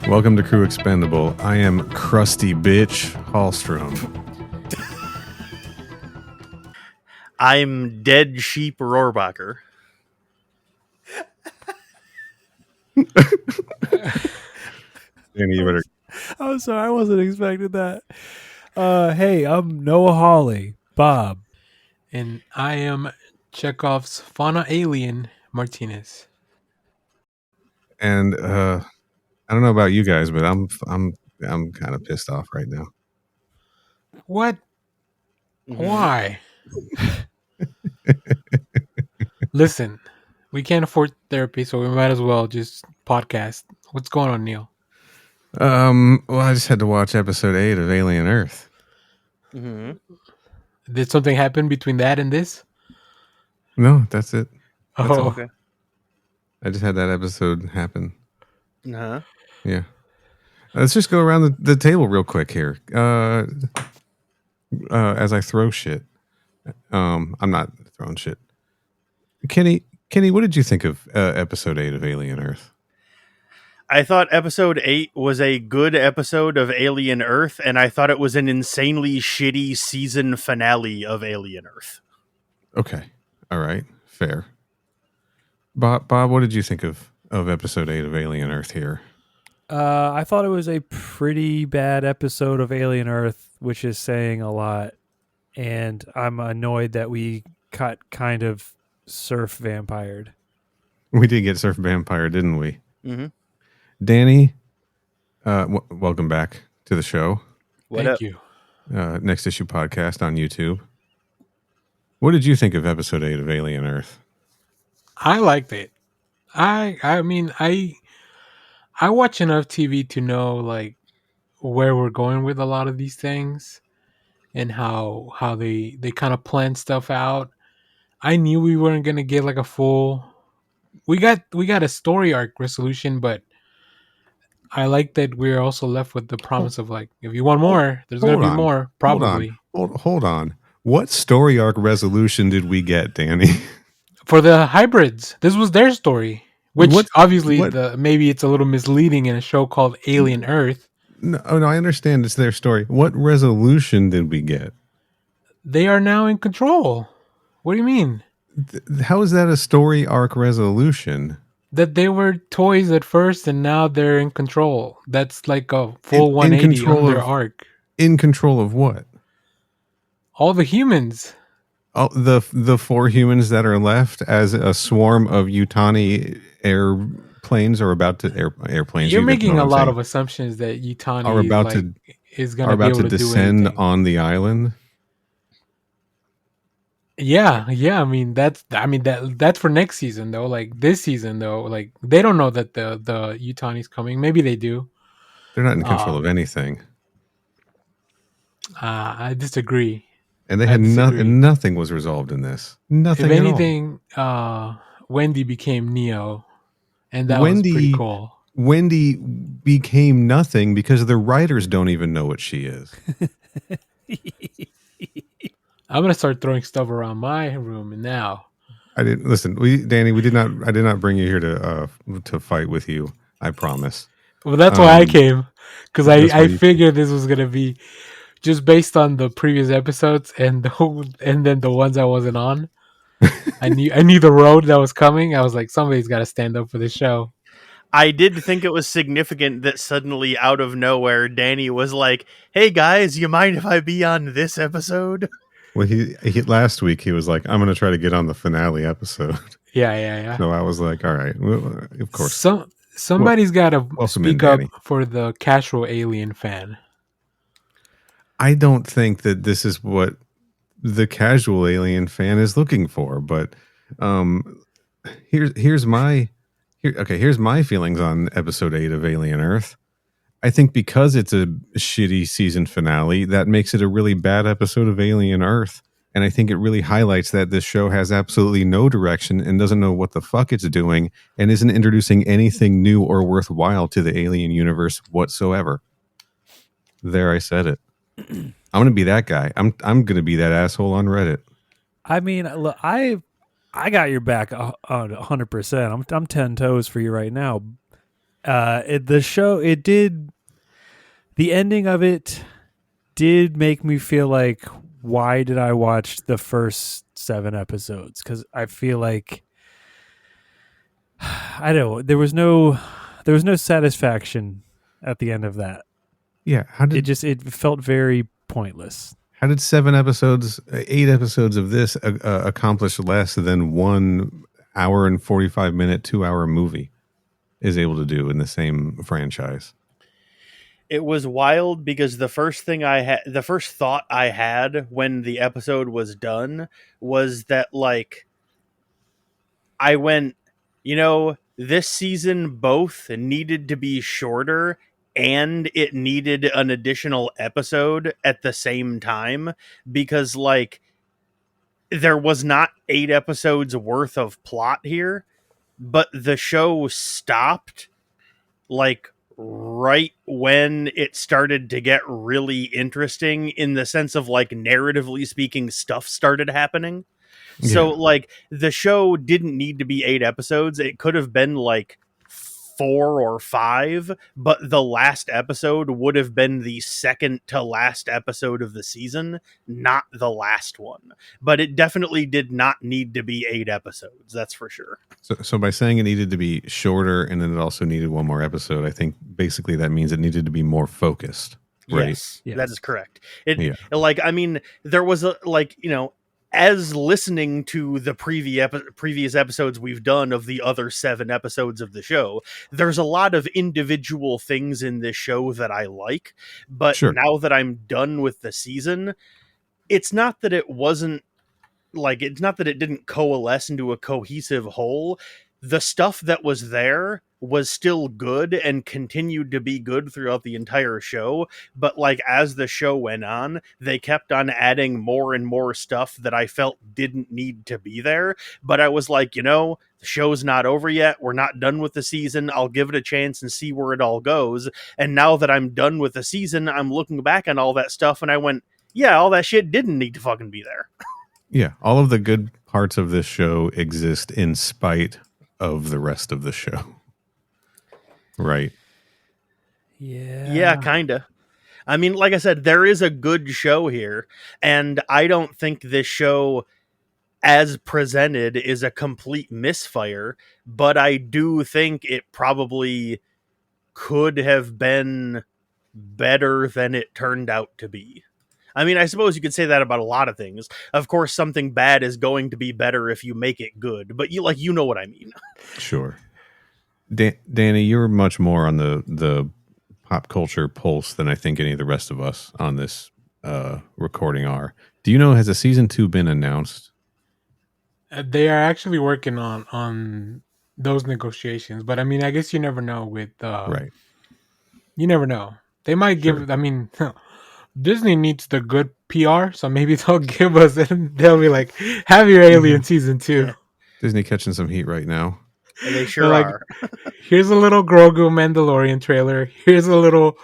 Welcome to Crew Expendable. I am Krusty Bitch Hallstrom. I'm Dead Sheep Rohrbacher. Danny, you better. I'm sorry, I wasn't expecting that. Hey, I'm Noah Hawley, Bob. And I am Chekhov's fauna alien, Martinez. And I don't know about you guys, but I'm kind of pissed off right now. What? Mhm. Why? Listen, we can't afford therapy, so we might as well just podcast. What's going on, Neil? Well, I just had to watch episode 8 of Alien Earth. Mhm. Did something happen between that and this? No, that's it. That's all. Okay. I just had that episode happen. Uh-huh. Yeah. Let's just go around the table real quick here. As I throw shit. I'm not throwing shit. Kenny, what did you think of episode 8 of Alien Earth? I thought episode 8 was a good episode of Alien Earth, and I thought it was an insanely shitty season finale of Alien Earth. Okay. All right. Fair. Bob, what did you think of episode 8 of Alien Earth here? I thought it was a pretty bad episode of Alien Earth, which is saying a lot. And I'm annoyed that we got kind of surf vampired. We did get surf vampire, didn't we? Mm-hmm. Danny, welcome back to the show. Thank you. Next Issue Podcast on YouTube. What did you think of episode 8 of Alien Earth? I liked it. I mean, I watch enough TV to know like where we're going with a lot of these things and how they kind of plan stuff out. I knew we weren't gonna get like a full. We got a story arc resolution, but I like that we're also left with the promise of like, if you want more, there's gonna be more. Probably. Hold on. What story arc resolution did we get, Danny? For the hybrids, this was their story, which maybe it's a little misleading in a show called Alien Earth. No, I understand it's their story. What resolution did we get? They are now in control. What do you mean? How is that a story arc resolution? That they were toys at first and now they're in control. That's like a full 180 on their arc. In control of what? All the humans. Oh, the 4 humans that are left as a swarm of Yutani airplanes are about to airplanes. You're making a lot of assumptions that Yutani are about is going to be able to descend do on the island. Yeah. I mean that's for next season though. Like this season though, like they don't know that the Yutani's coming. Maybe they do. They're not in control of anything. I disagree. And they had nothing was resolved in this. Nothing. If anything, Wendy became Neo, and that was pretty cool. Wendy became nothing because the writers don't even know what she is. I'm gonna start throwing stuff around my room now. I didn't listen. Danny, I did not bring you here to fight with you. I promise. Well, that's why I came, because I figured this was gonna be just based on the previous episodes and then the ones I wasn't on. I knew the road that was coming. I was like, somebody's got to stand up for this show. I did think it was significant that suddenly, out of nowhere, Danny was like, "Hey guys, you mind if I be on this episode?" Well, he last week he was like, "I'm going to try to get on the finale episode." Yeah. So I was like, "All right, well, of course." Somebody's got to speak up Danny. for the casual Alien fan. I don't think that this is what the casual Alien fan is looking for, but here's my feelings on episode 8 of Alien Earth. I think because it's a shitty season finale, that makes it a really bad episode of Alien Earth. And I think it really highlights that this show has absolutely no direction and doesn't know what the fuck it's doing and isn't introducing anything new or worthwhile to the Alien universe whatsoever. There, I said it. I'm going to be that guy. I'm going to be that asshole on Reddit. I mean, look, I got your back 100%. I'm 10 toes for you right now. The ending of it did make me feel like, why did I watch the first 7 episodes? Because I feel like there was no satisfaction at the end of that. Yeah, It felt very pointless. How did 8 episodes of this accomplish less than 1 hour and 45-minute, 2-hour movie is able to do in the same franchise? It was wild because the first thought I had when the episode was done was that, like, I went, this season both needed to be shorter and it needed an additional episode at the same time, because, like, there was not 8 episodes worth of plot here, but the show stopped, like, right when it started to get really interesting, in the sense of, like, narratively speaking, stuff started happening. So, like, the show didn't need to be 8 episodes. It could have been, like, 4 or 5, but the last episode would have been the second to last episode of the season, not the last one. But it definitely did not need to be 8 episodes, that's for sure. So by saying it needed to be shorter and then it also needed one more episode, I think basically that means it needed to be more focused. Right? Yes, Yes. that is correct. Like, I mean, there was as listening to the previous episodes we've done of the other 7 episodes of the show, there's a lot of individual things in this show that I like, but now that I'm done with the season, it's not that it didn't coalesce into a cohesive whole. The stuff that was there was still good and continued to be good throughout the entire show. But, like, as the show went on, they kept on adding more and more stuff that I felt didn't need to be there. But I was like, the show's not over yet. We're not done with the season. I'll give it a chance and see where it all goes. And now that I'm done with the season, I'm looking back on all that stuff and I went, yeah, all that shit didn't need to fucking be there. Yeah, all of the good parts of this show exist in spite of the rest of the show. Right. Yeah, kind of. I mean, like I said, there is a good show here, and I don't think this show, as presented, is a complete misfire, but I do think it probably could have been better than it turned out to be. I mean, I suppose you could say that about a lot of things. Of course, something bad is going to be better if you make it good, but you know what I mean. Sure. Danny, you're much more on the pop culture pulse than I think any of the rest of us on this recording are. Do you know, has a season 2 been announced? They are actually working on those negotiations, but I mean, I guess you never know with right. You never know. They might give. I mean, Disney needs the good PR, so maybe they'll give us and they'll be like, "Have your Alien season 2." Yeah. Disney catching some heat right now. They sure are. Here's a little Grogu Mandalorian trailer. Here's a little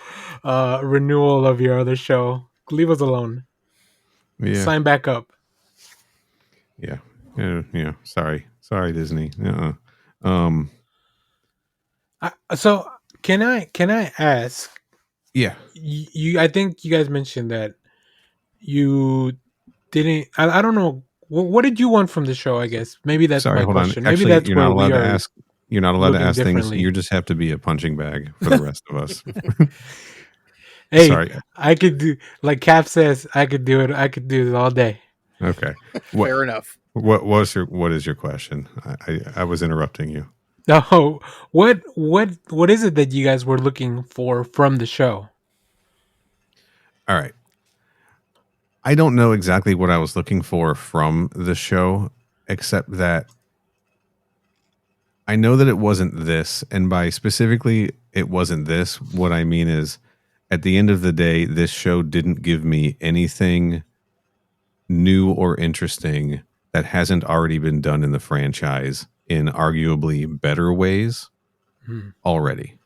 renewal of your other show. Leave us alone. Yeah. Sign back up. Yeah. Sorry, Disney. So can I ask? Yeah. I think you guys mentioned that you didn't. I don't know. What did you want from the show? I guess maybe that's my question. Actually, maybe that's you're where not allowed we to are. ask. You're not allowed to ask things. differently. You just have to be a punching bag for the rest of us. Hey, Sorry. I could do, like Cap says, I could do it. I could do it all day. Okay. Fair enough. What is your question? I was interrupting you. No, what is it that you guys were looking for from the show? All right. I don't know exactly what I was looking for from the show, except that I know that it wasn't this, and by specifically it wasn't this. What I mean is, at the end of the day, this show didn't give me anything new or interesting that hasn't already been done in the franchise in arguably better ways already.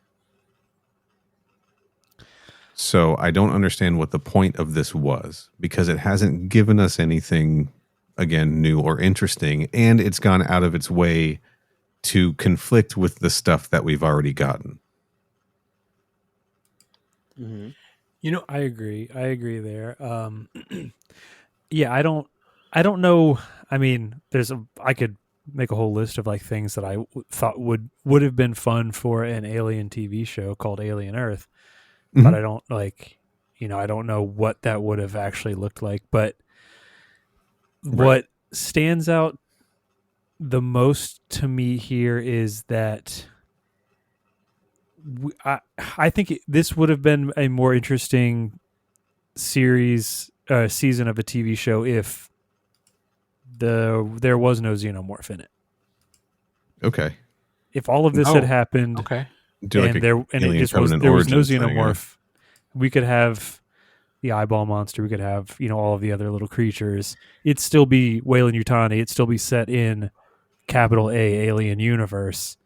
So I don't understand what the point of this was, because it hasn't given us anything, again, new or interesting, and it's gone out of its way to conflict with the stuff that we've already gotten. Mm-hmm. You know, I agree there. Yeah, I don't know. I mean, I could make a whole list of like things that I thought would have been fun for an alien TV show called Alien Earth, but I don't like, I don't know what that would have actually looked like. But what stands out the most to me here is that I think this would have been a more interesting season of a TV show if there was no xenomorph in it. Okay. If all of this had happened, okay, and there was no xenomorph, we could have the eyeball monster. We could have all of the other little creatures. It'd still be Weyland-Yutani. It'd still be set in capital A alien universe,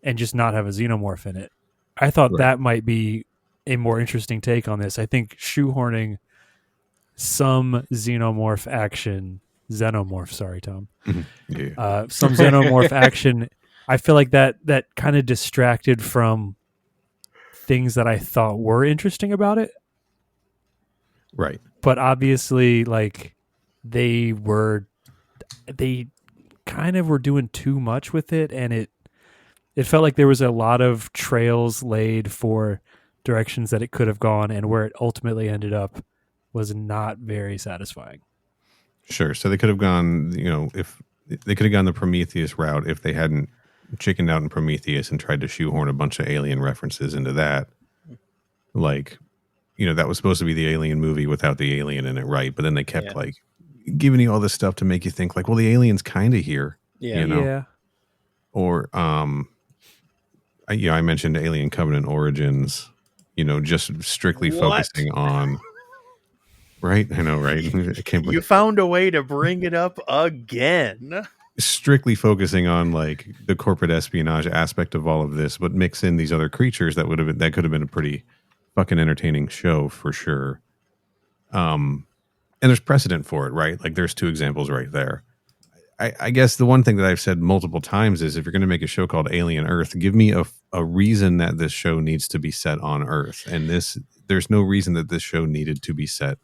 and just not have a xenomorph in it. I thought that might be a more interesting take on this. I think shoehorning some xenomorph action, sorry, Tom. Yeah. Some xenomorph action. I feel like that kind of distracted from things that I thought were interesting about it. Right. But obviously, like, they kind of were doing too much with it, and it felt like there was a lot of trails laid for directions that it could have gone, and where it ultimately ended up was not very satisfying. Sure. So they could have gone, if they could have gone the Prometheus route if they hadn't chickened out in Prometheus and tried to shoehorn a bunch of alien references into that. Like, that was supposed to be the Alien movie without the alien in it, right? But then they kept like giving you all this stuff to make you think like, well, the alien's kind of here. Yeah. Or I mentioned Alien Covenant Origins, just strictly focusing on. Right? I know, right? I can't believe You found a way to bring it up again. Strictly focusing on like the corporate espionage aspect of all of this, but mix in these other creatures that could have been a pretty fucking entertaining show for sure. And there's precedent for it, right? Like there's two examples right there. I guess the one thing that I've said multiple times is if you're going to make a show called Alien Earth, give me a reason that this show needs to be set on Earth. And there's no reason that this show needed to be set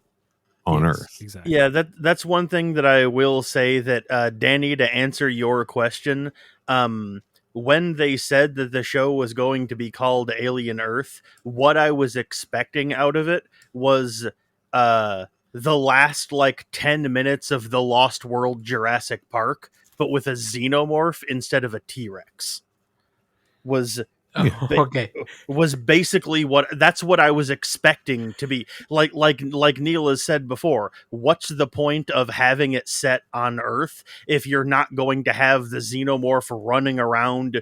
on Earth. Exactly. Yeah, that's one thing that I will say that, Danny, to answer your question, when they said that the show was going to be called Alien Earth, what I was expecting out of it was the last like 10 minutes of the Lost World Jurassic Park, but with a xenomorph instead of a T-Rex. Was basically that's what I was expecting to be like Neil has said before. What's the point of having it set on Earth if you're not going to have the xenomorph running around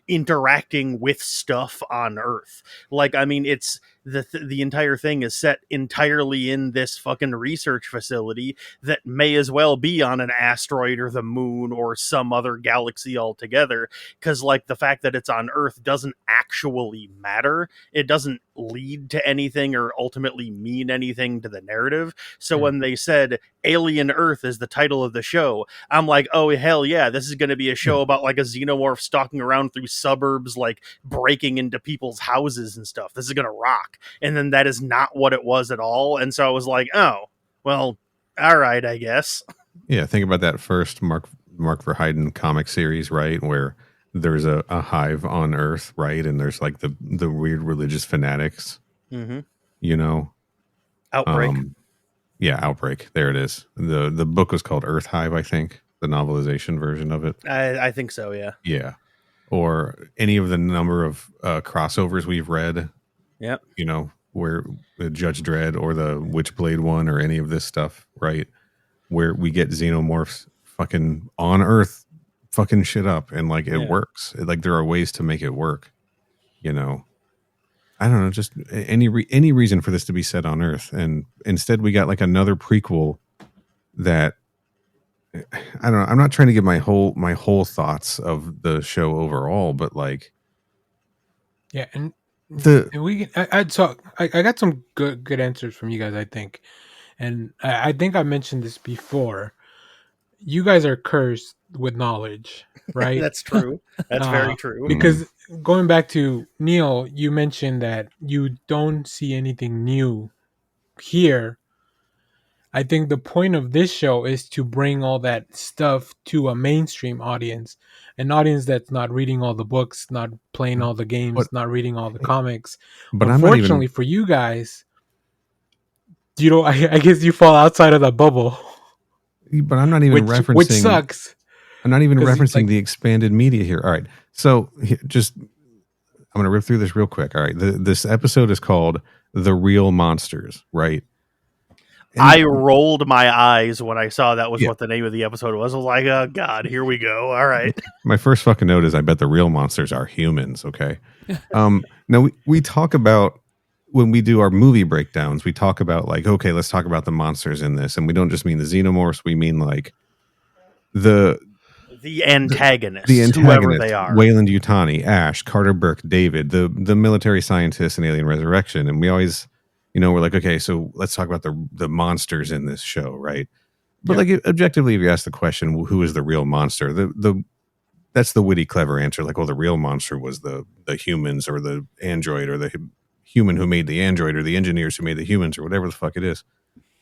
interacting with stuff on Earth? Like, I mean, it's the entire thing is set entirely in this fucking research facility that may as well be on an asteroid or the moon or some other galaxy altogether, because like the fact that it's on Earth doesn't actually matter. It doesn't lead to anything or ultimately mean anything to the narrative. So when they said Alien Earth is the title of the show, I'm like, oh hell yeah, this is going to be a show about like a xenomorph stalking around through suburbs, like breaking into people's houses and stuff. This is going to rock. And then that is not what it was at all. And so I was like, oh, well, all right, I guess. Yeah, think about that first Mark Verheiden comic series, right? Where there's a hive on Earth, right? And there's like the weird religious fanatics, Outbreak. Outbreak. There it is. The book was called Earth Hive, I think, the novelization version of it. I think so, yeah. Yeah. Or any of the number of crossovers we've read. Yep. Where Judge Dredd or the Witchblade one or any of this stuff, right? Where we get xenomorphs fucking on Earth fucking shit up and like it works. Like there are ways to make it work, I don't know, just any reason for this to be set on Earth, and instead we got like another prequel that I don't know. I'm not trying to give my whole thoughts of the show overall, but like Yeah, and the we I got some good answers from you guys, I think, and I think I mentioned this before. You guys are cursed with knowledge, right? That's true. That's very true. Because going back to Neil, you mentioned that you don't see anything new here. I think the point of this show is to bring all that stuff to a mainstream audience, an audience that's not reading all the books, not playing all the but games, not reading all the comics. but I'm not Unfortunately even for you guys, you know, I guess you fall outside of that bubble, but I'm not even which referencing sucks. I'm not even 'Cause referencing like the expanded media here. All right. So just I'm going to rip through this real quick. All right. This episode is called The Real Monsters, right? And I rolled my eyes when I saw that was yeah, what the name of the episode was. I was like, oh, God, here we go. All right. my first fucking note is I bet the real monsters are humans, okay? Now we talk about when we do our movie breakdowns, we talk about like, okay, let's talk about the monsters in this. And we don't just mean the xenomorphs, we mean like the The antagonists, the whoever antagonists, they are. Wayland Yutani, Ash, Carter Burke, David, the military scientists in Alien Resurrection. And we always, we're like, okay, so let's talk about the monsters in this show, right? But like objectively, if you ask the question, well, who is the real monster? The that's the witty, clever answer. Like, well, the real monster was the humans or the android or the human who made the android or the engineers who made the humans or whatever the fuck it is.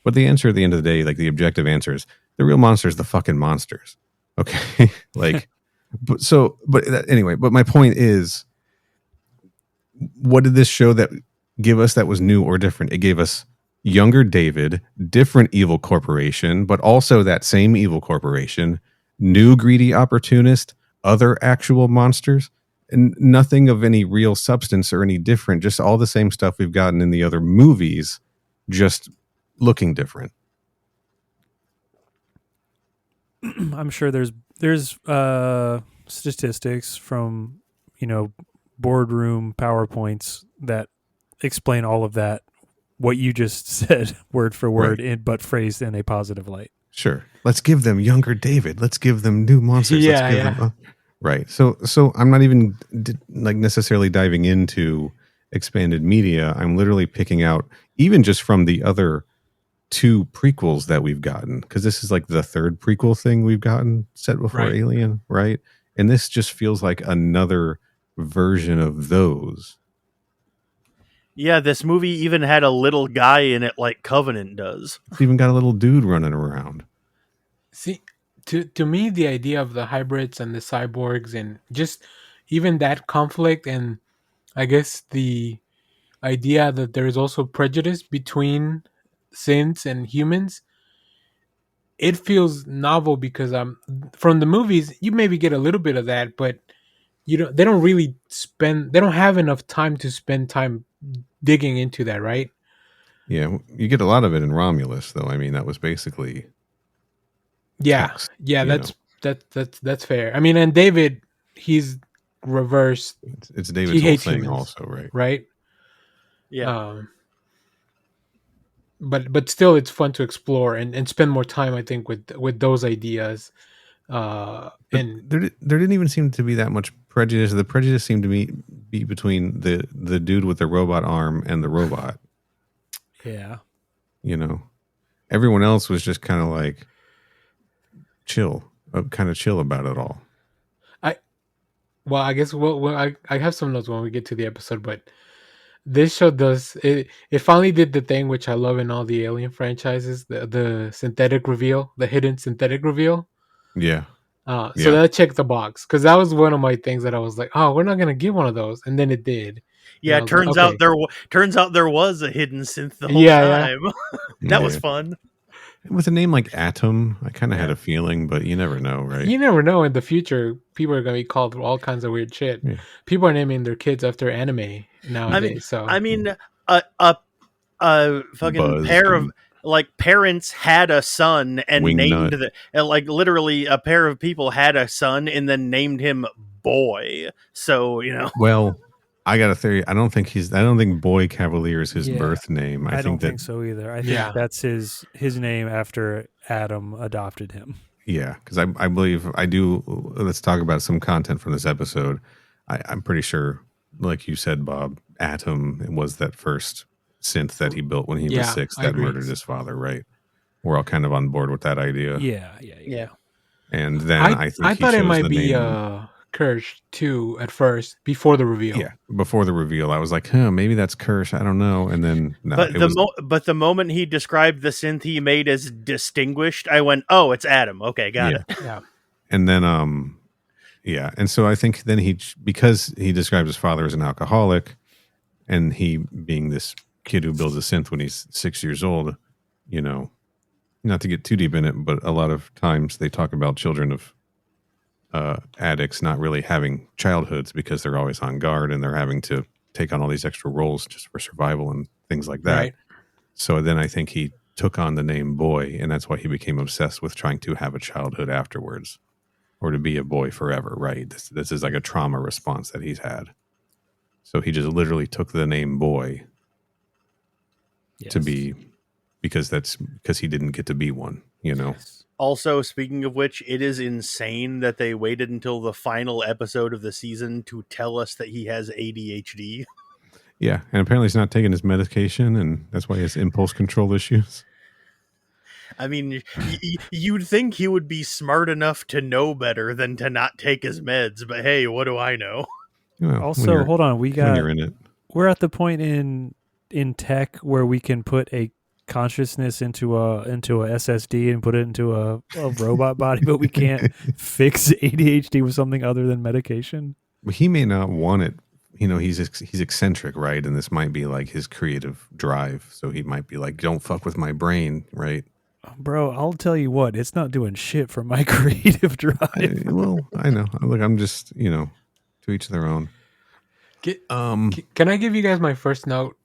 But the answer at the end of the day, like the objective answer is the real monster is the fucking monsters. Okay. Like, anyway, but my point is, what did this show that give us that was new or different? It gave us younger David, different evil corporation, but also that same evil corporation, new greedy opportunist, other actual monsters, and nothing of any real substance or any different, just all the same stuff we've gotten in the other movies, just looking different. I'm sure there's statistics from boardroom PowerPoints that explain all of that, what you just said word for word, Right. but phrased in a positive light. Sure. Let's give them younger David. Let's give them new monsters. Yeah, Let's give yeah. them right. So I'm not even like necessarily diving into expanded media. I'm literally picking out even just from the other two prequels that we've gotten, because this is like the third prequel thing we've gotten set before Right. Alien, right? And this just feels like another version of those. Yeah, this movie even had a little guy in it like Covenant does. It's even got a little dude running around. See, to me, the idea of the hybrids and the cyborgs and just even that conflict, and I guess the idea that there is also prejudice between synths and humans, it feels novel because from the movies you maybe get a little bit of that, but they don't have enough time to spend time digging into that, right? Yeah, you get a lot of it in Romulus, though. I mean, that was basically text, That's fair. I mean, and David, he's reversed. It's David's He whole hates thing, humans, also, right? Yeah. But still, it's fun to explore and spend more time, I think, with those ideas. And there didn't even seem to be that much prejudice. The prejudice seemed to be between the dude with the robot arm and the robot. Yeah. Everyone else was just kind of like chill about it all. I guess I have some notes when we get to the episode, but this show does it. It finally did the thing which I love in all the Alien franchises: the synthetic reveal, the hidden synthetic reveal. Yeah. So that checked the box, because that was one of my things that I was like, oh, we're not gonna get one of those, and then it did. Yeah, And turns out there was a hidden synth the whole time. That was fun. With a name like Atom, I kind of had a feeling, but you never know, right? You never know. In the future, people are gonna be called all kinds of weird shit. Yeah. People are naming their kids after anime nowadays. I mean, a fucking Buzzed pair of like parents had a son and named Wingnut. like literally a pair of people had a son and then named him Boy. So Well, I got a theory. I don't think Boy Cavalier is his Yeah, birth name. I don't that, think so either. I think Yeah. that's his name after Adam adopted him. Yeah, because I believe I do. Let's talk about some content from this episode. I'm pretty sure, like you said, Bob, Atom was that first synth that he built when he was Yeah, 6 I that agree. murdered his father, right? We're all kind of on board with that idea. Yeah. And then I think I he thought it chose might the be name. Kirsch too at first before the reveal. Yeah, before the reveal, I was like, maybe that's Kirsch. I don't know. And then no, But it was. but the moment he described the synth he made as distinguished, I went, "Oh, it's Adam." Okay, got it. Yeah. And then yeah, and so I think then because he describes his father as an alcoholic, and he being this kid who builds a synth when he's 6 years old, you know, not to get too deep in it, but a lot of times they talk about children of addicts not really having childhoods because they're always on guard and they're having to take on all these extra roles just for survival and things like that. Right. So then I think he took on the name Boy, and that's why he became obsessed with trying to have a childhood afterwards, or to be a boy forever. Right? This is like a trauma response that he's had. So he just literally took the name Boy to be, because he didn't get to be one. You know. Yes. Also, speaking of which, it is insane that they waited until the final episode of the season to tell us that he has ADHD. Yeah, and apparently he's not taking his medication, and that's why he has impulse control issues. I mean, you'd think he would be smart enough to know better than to not take his meds, but hey, what do I know? Well, Also, hold on, when you're in it. we're at the point in tech where we can put a consciousness into a SSD and put it into a robot body, but we can't fix ADHD with something other than medication. He may not want it. You know, he's eccentric, right? And this might be like his creative drive. So he might be like, "Don't fuck with my brain," right? Bro, I'll tell you what, it's not doing shit for my creative drive. I know. Look, I'm just, to each their own. Can I give you guys my first note?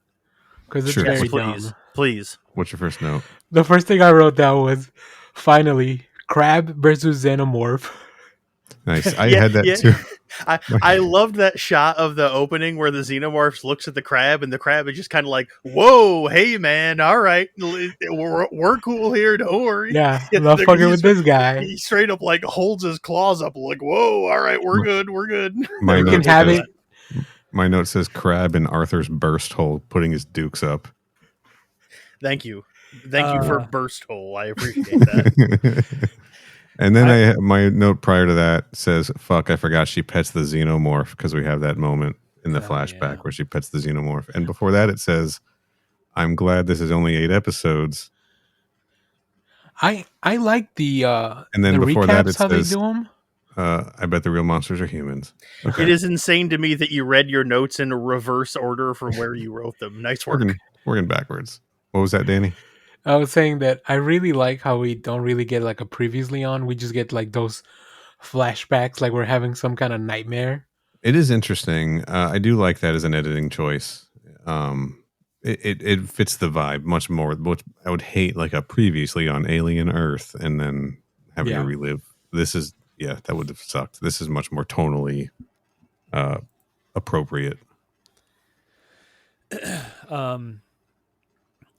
Because it's Sure. very Please, dumb. please. What's your first note? The first thing I wrote down was, finally, Crab versus Xenomorph. Nice. I had that too. I loved that shot of the opening where the Xenomorphs looks at the crab, and the crab is just kind of like, "Whoa, hey man, all right, we're cool here, don't worry." Yeah, I'm not fucking with this guy. He straight up like holds his claws up, like, "Whoa, all right, we're good." My You note can have says- it. My note says Crab in Arthur's burst hole, putting his dukes up. Thank you for burst hole. I appreciate that. And then my note prior to that says, "Fuck, I forgot she pets the xenomorph," because we have that moment in the flashback where she pets the xenomorph. And before that, it says, "I'm glad this is only 8 episodes." I like the And then the before recaps, that, it how says, they do them. "I bet the real monsters are humans." Okay. It is insane to me that you read your notes in reverse order from where you wrote them. Nice work. Working backwards. What was that, Danny? I was saying that I really like how we don't really get like a previously on. We just get like those flashbacks, like we're having some kind of nightmare. It is interesting. I do like that as an editing choice. It fits the vibe much more. Which I would hate like a previously on Alien Earth and then having to relive. This is that would have sucked. This is much more tonally appropriate.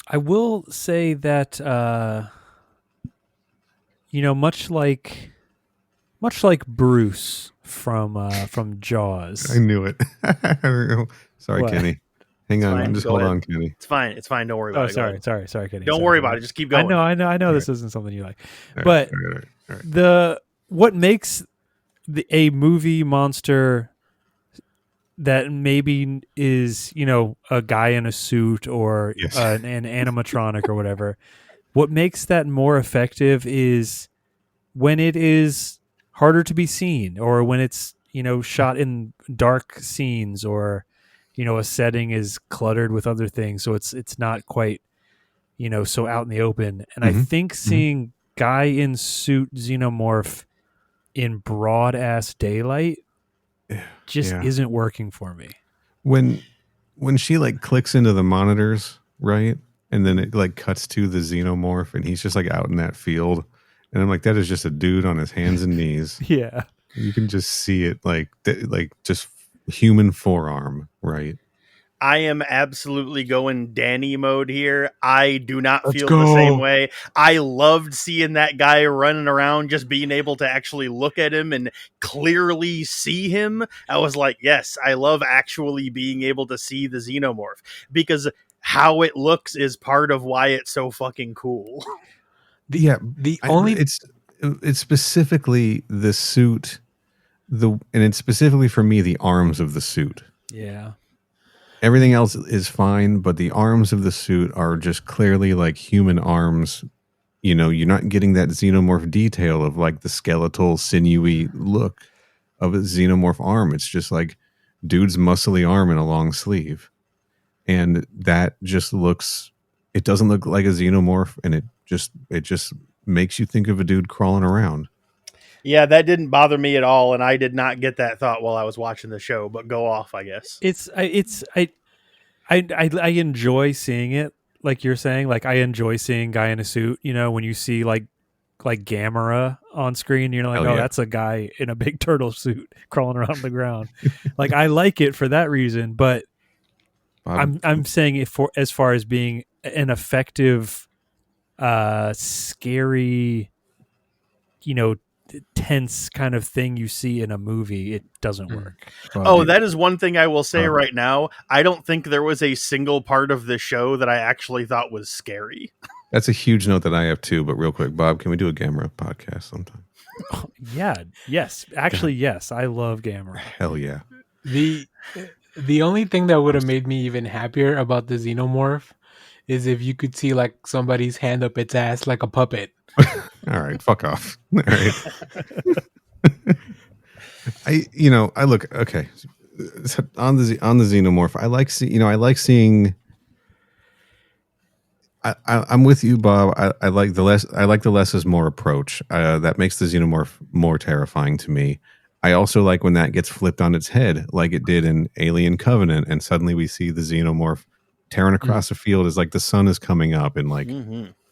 I will say that much like Bruce from Jaws. I knew it. Sorry, What? Kenny. Hang on. fine. Just Go hold ahead. on, Kenny. It's fine. Don't worry about it. Sorry, Kenny. Don't worry about it. Just keep going. I know. All This isn't something you like, All but right, all right. What makes a movie monster that maybe is a guy in a suit or Yes. an animatronic or whatever. What makes that more effective is when it is harder to be seen, or when it's shot in dark scenes, or a setting is cluttered with other things, so it's not quite so out in the open. And I think seeing guy in suit xenomorph in broad ass daylight just isn't working for me. When she like clicks into the monitors, right? And then it like cuts to the xenomorph and he's just like out in that field. And I'm like, that is just a dude on his hands and knees. Yeah. You can just see it like just human forearm, right? I am absolutely going Danny mode here. I do not Let's feel the same go. way. I loved seeing that guy running around, just being able to actually look at him and clearly see him. I was like, yes, I love actually being able to see the xenomorph, because how it looks is part of why it's so fucking cool. Yeah, The only it's specifically the suit, and it's specifically for me the arms of the suit. Yeah. Everything else is fine, but the arms of the suit are just clearly like human arms. You know, you're not getting that xenomorph detail of like the skeletal, sinewy look of a xenomorph arm. It's just like dude's muscly arm and a long sleeve. And that just looks, it doesn't look like a xenomorph, and it just makes you think of a dude crawling around. Yeah, that didn't bother me at all, and I did not get that thought while I was watching the show. But go off, I guess. I enjoy seeing it, like you're saying. Like I enjoy seeing guy in a suit. You know, when you see like Gamera on screen, you're like, Oh, oh, yeah. that's a guy in a big turtle suit crawling around the ground. Like I like it for that reason, but I'm saying it for as far as being an effective, scary, tense kind of thing you see in a movie, it doesn't work. Oh, that is one thing I will say Bob. right now. I don't think there was a single part of the show that I actually thought was scary. That's a huge note that I have too. But real quick, Bob, can we do a Gamera podcast sometime? Yeah. Yes. Actually, yes. I love Gamera. Hell yeah. The only thing that would have made me even happier about the xenomorph is if you could see like somebody's hand up its ass like a puppet. All right, fuck off. All right. I look okay on the xenomorph. I like seeing. I'm with you, Bob. I like the less is more approach. That makes the xenomorph more terrifying to me. I also like when that gets flipped on its head, like it did in Alien Covenant, and suddenly we see the xenomorph tearing across the field as like the sun is coming up, and like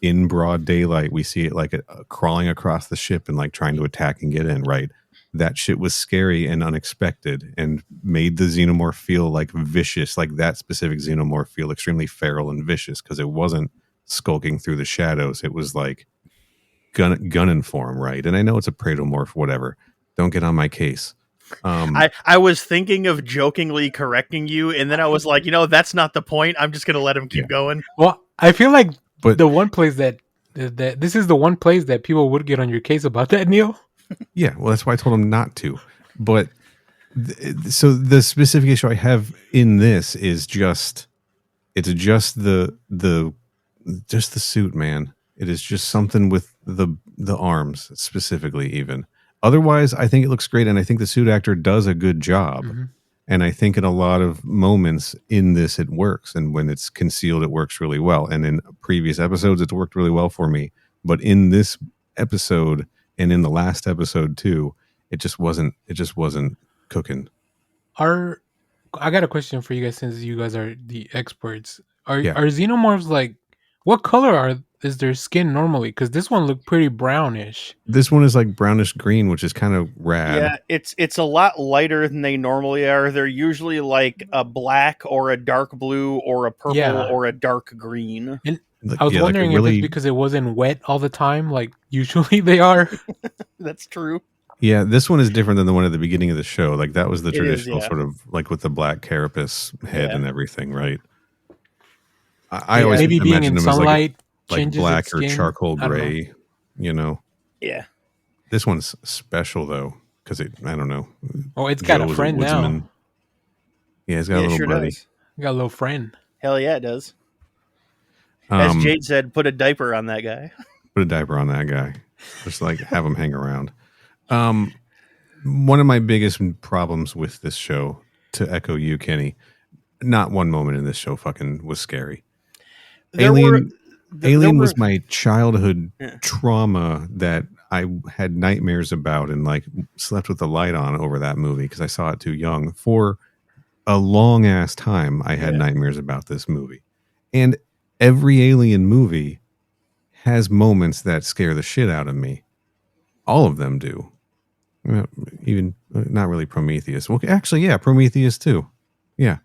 in broad daylight, we see it like crawling across the ship and like trying to attack and get in. Right, that shit was scary and unexpected, and made the xenomorph feel like vicious. Like that specific xenomorph feel extremely feral and vicious because it wasn't skulking through the shadows. It was like gunning for him, right? And I know it's a praedomorph, whatever. Don't get on my case. I was thinking of jokingly correcting you, and then I was like, that's not the point. I'm just going to let him keep going. Well, I feel like But- the one place that this is the one place that people would get on your case about that, Neil. Yeah, well, that's why I told him not to. But so the specific issue I have in this is just the suit, man. It is just something with the arms specifically, even. Otherwise, I think it looks great, and I think the suit actor does a good job. Mm-hmm. And I think in a lot of moments in this, it works. And when it's concealed, it works really well. And in previous episodes, it's worked really well for me. But in this episode and in the last episode too, it just wasn't cooking. I got a question for you guys, since you guys are the experts. Are Yeah. xenomorphs like, what color is their skin normally? Because this one looked pretty brownish. This one is like brownish green, which is kind of rad. Yeah, it's a lot lighter than they normally are. They're usually like a black or a dark blue or a purple or a dark green. And I was wondering if it's because it wasn't wet all the time, like usually they are. That's true. Yeah, this one is different than the one at the beginning of the show. Like that was the traditional yeah. sort of like with the black carapace head and everything, right? I always maybe being in imagined them sunlight as like black or charcoal gray, Yeah. This one's special though, because I don't know. Oh, it's got a friend now. Yeah, it's got a little buddy. Does. Got a little friend. Hell yeah, it does. As Jade said, put a diaper on that guy. Put a diaper on that guy. Just like have him hang around. One of my biggest problems with this show, to echo you, Kenny, not one moment in this show fucking was scary. Alien was my childhood trauma that I had nightmares about and like slept with the light on over that movie because I saw it too young. For a long ass time, I had nightmares about this movie. And every Alien movie has moments that scare the shit out of me. All of them do. Even not really Prometheus. Well, actually, yeah, Prometheus too. Yeah.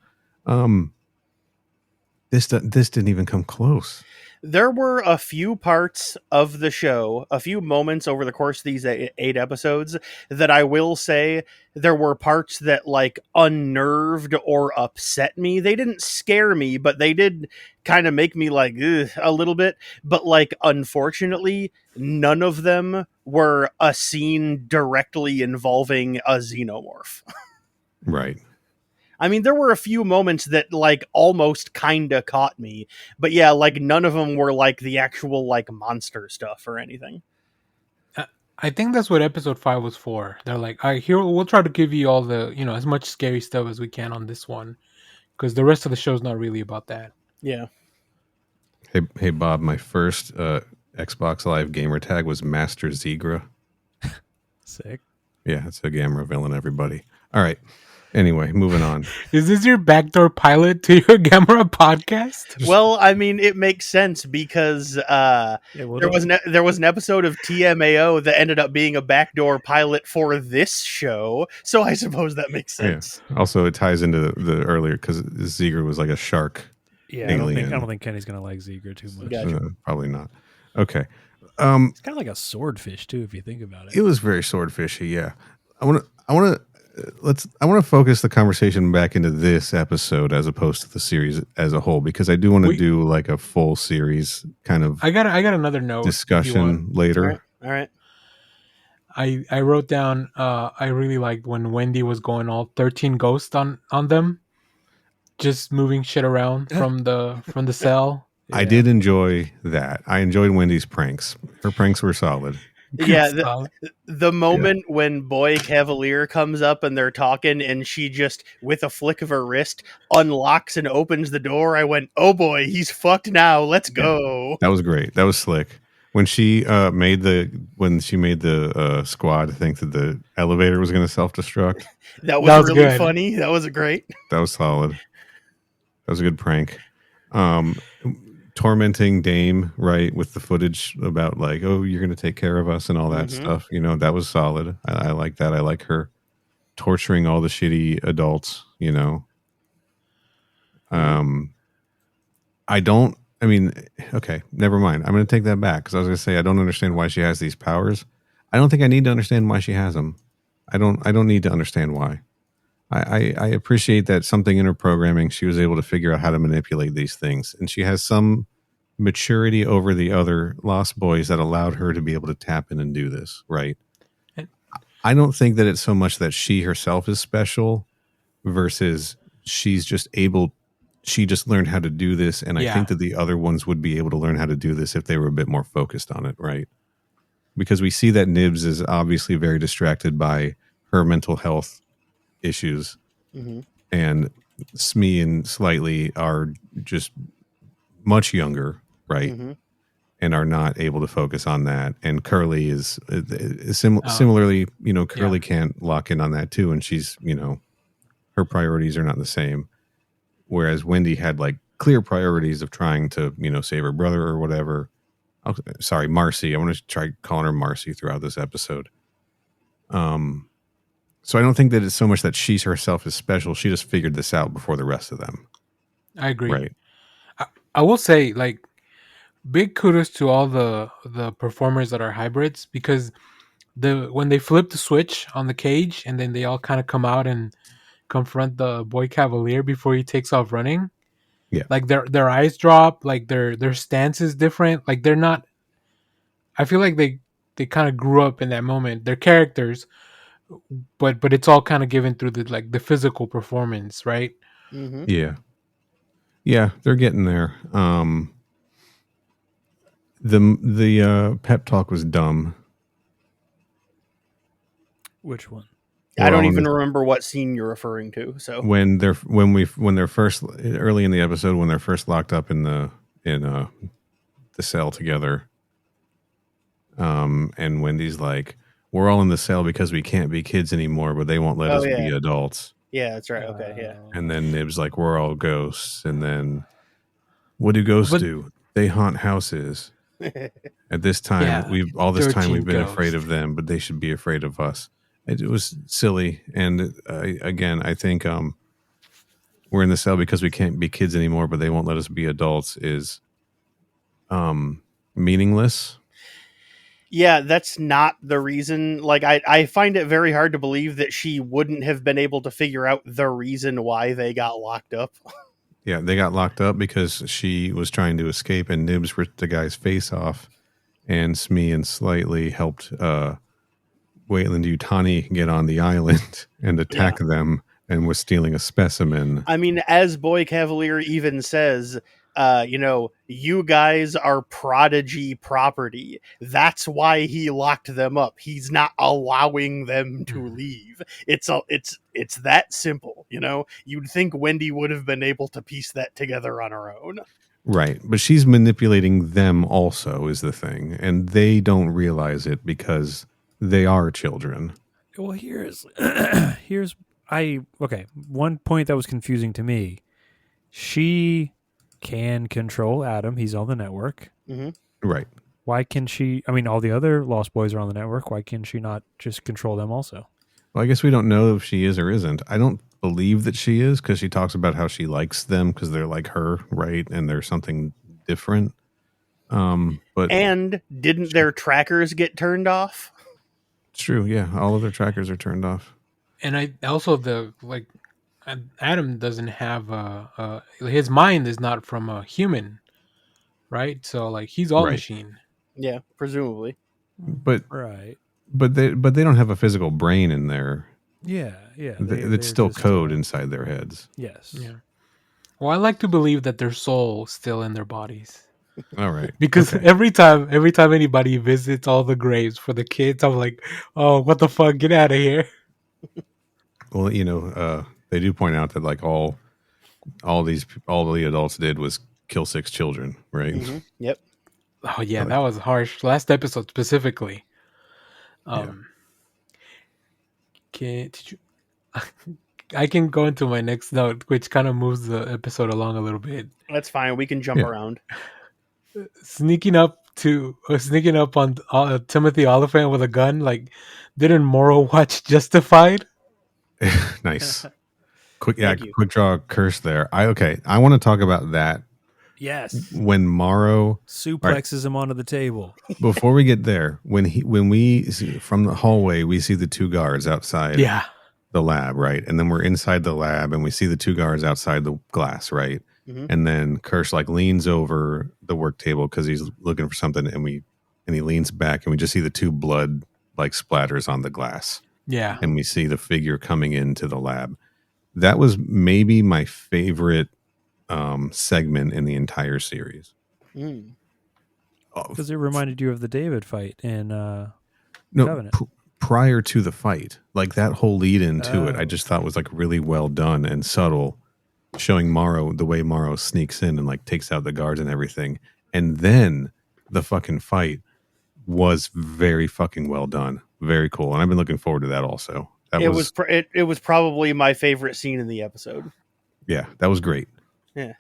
This didn't even come close. There were a few parts of the show, a few moments over the course of these 8 episodes that I will say there were parts that like unnerved or upset me. They didn't scare me, but they did kind of make me like ugh, a little bit. But like, unfortunately, none of them were a scene directly involving a xenomorph. Right. I mean, there were a few moments that like almost kind of caught me, but yeah, like none of them were like the actual like monster stuff or anything. I think that's what episode 5 was for. They're like, all right, here we'll try to give you all the, as much scary stuff as we can on this one, because the rest of the show's not really about that. Yeah. Hey, Bob. My first Xbox Live gamer tag was Master Zegra. Sick. Yeah, it's a Gamera villain. Everybody. All right. Anyway, moving on. Is this your backdoor pilot to your Gamera podcast? Well, I mean, it makes sense because there was an episode of TMAO that ended up being a backdoor pilot for this show, so I suppose that makes sense. Yeah. Also, it ties into the earlier because Zegra was like a shark. Yeah, I don't think Kenny's gonna like Zegra too much. Gotcha. Probably not. Okay. It's kind of like a swordfish too, if you think about it. It was very swordfishy. Yeah. I want to focus the conversation back into this episode as opposed to the series as a whole, because I do want to do like a full series kind of. I got another note discussion later. All right. I wrote down. I really liked when Wendy was going all 13 ghosts on them, just moving shit around from the cell. Yeah. I did enjoy that. I enjoyed Wendy's pranks. Her pranks were solid. Yeah, the moment when Boy Cavalier comes up and they're talking and she just, with a flick of her wrist, unlocks and opens the door, I went, oh boy, he's fucked now. Let's go. Yeah, that was great. That was slick. When she made the squad think that the elevator was going to self-destruct. that was really good. Funny. That was great. That was solid. That was a good prank. Tormenting Dame, right, with the footage about like, oh, you're going to take care of us and all that stuff. That was solid. I like that. I like her torturing all the shitty adults. Okay, never mind. I'm going to take that back because I was going to say I don't understand why she has these powers. I don't think I need to understand why she has them. I don't need to understand why. I appreciate that something in her programming, she was able to figure out how to manipulate these things. And she has some maturity over the other Lost Boys that allowed her to be able to tap in and do this, right? I don't think that it's so much that she herself is special versus she just learned how to do this. And I think that the other ones would be able to learn how to do this if they were a bit more focused on it, right? Because we see that Nibs is obviously very distracted by her mental health issues, and Smee and Slightly are just much younger, right? And are not able to focus on that. And Curly is similarly, Curly can't lock in on that too, and she's, her priorities are not the same. Whereas Wendy had like clear priorities of trying to, save her brother or whatever. Sorry, Marcy. I want to try calling her Marcy throughout this episode. So I don't think that it's so much that she herself is special. She just figured this out before the rest of them. I agree. Right. I will say, like, big kudos to all the performers that are hybrids, because when they flip the switch on the cage and then they all kind of come out and confront the Boy Cavalier before he takes off running. Yeah. Like their eyes drop, like their stance is different. Like they're not. I feel like they kind of grew up in that moment. They're characters. But it's all kind of given through the physical performance, right? Yeah, they're getting there. The pep talk was dumb. Which one? I don't even remember what scene you're referring to. So when they're first early in the episode, when they're first locked up in the cell together, and Wendy's like, we're all in the cell because we can't be kids anymore, but they won't let us be adults. Yeah, that's right. Okay, yeah. And then Nib's like, we're all ghosts. And then what do ghosts do? They haunt houses. At this time, we've been afraid of them, but they should be afraid of us. It was silly, and again, I think we're in the cell because we can't be kids anymore, but they won't let us be adults. Is meaningless. Yeah, that's not the reason. Like, I find it very hard to believe that she wouldn't have been able to figure out the reason why they got locked up. Yeah, they got locked up because she was trying to escape, and Nibs ripped the guy's face off, and Smee and Slightly helped Wayland Yutani get on the island and attack them, and was stealing a specimen. I mean, as Boy Cavalier even says, you guys are prodigy property. That's why he locked them up. He's not allowing them to leave. It's that simple, You'd think Wendy would have been able to piece that together on her own. Right, but she's manipulating them also is the thing, and they don't realize it because they are children. Well, one point that was confusing to me. She can control Adam. He's on the network. Mm-hmm. Right. Why can she? I mean, all the other Lost Boys are on the network. Why can she not just control them also? Well, I guess we don't know if she is or isn't. I don't believe that she is because she talks about how she likes them because they're like her, right? And there's something different. But didn't their trackers get turned off? It's true. Yeah, all of their trackers are turned off. And I also Adam doesn't have his mind is not from a human, right? So like he's all machine. Yeah, presumably. But right. But they don't have a physical brain in there. Yeah. It's still code inside their heads. Yes. Yeah. Well, I like to believe that their soul's still in their bodies. All right. Because every time anybody visits all the graves for the kids, I'm like, oh, what the fuck? Get out of here. Well, they do point out that like all the adults did was kill 6 children, right? Mm-hmm. Yep. Oh yeah, that was harsh. Last episode specifically. I can go into my next note, which kind of moves the episode along a little bit. That's fine. We can jump around. Sneaking up on Timothy Oliphant with a gun. Like, didn't Morrow watch Justified? Nice. Quick draw curse there. I want to talk about that. Yes. When Morrow suplexes him onto the table. Before we get there, when we see, from the hallway, we see the 2 guards outside the lab, right? And then we're inside the lab and we see the 2 guards outside the glass, right? Mm-hmm. And then Kirsch like leans over the work table because he's looking for something, and he leans back and we just see the 2 blood like splatters on the glass. Yeah. And we see the figure coming into the lab. That was maybe my favorite segment in the entire series. Because it reminded you of the David fight in Covenant. Prior to the fight, like that whole lead into it, I just thought was like really well done and subtle, showing Morrow the way Morrow sneaks in and like takes out the guards and everything. And then the fucking fight was very fucking well done. Very cool. And I've been looking forward to that also. It was probably my favorite scene in the episode. Yeah, that was great. Yeah.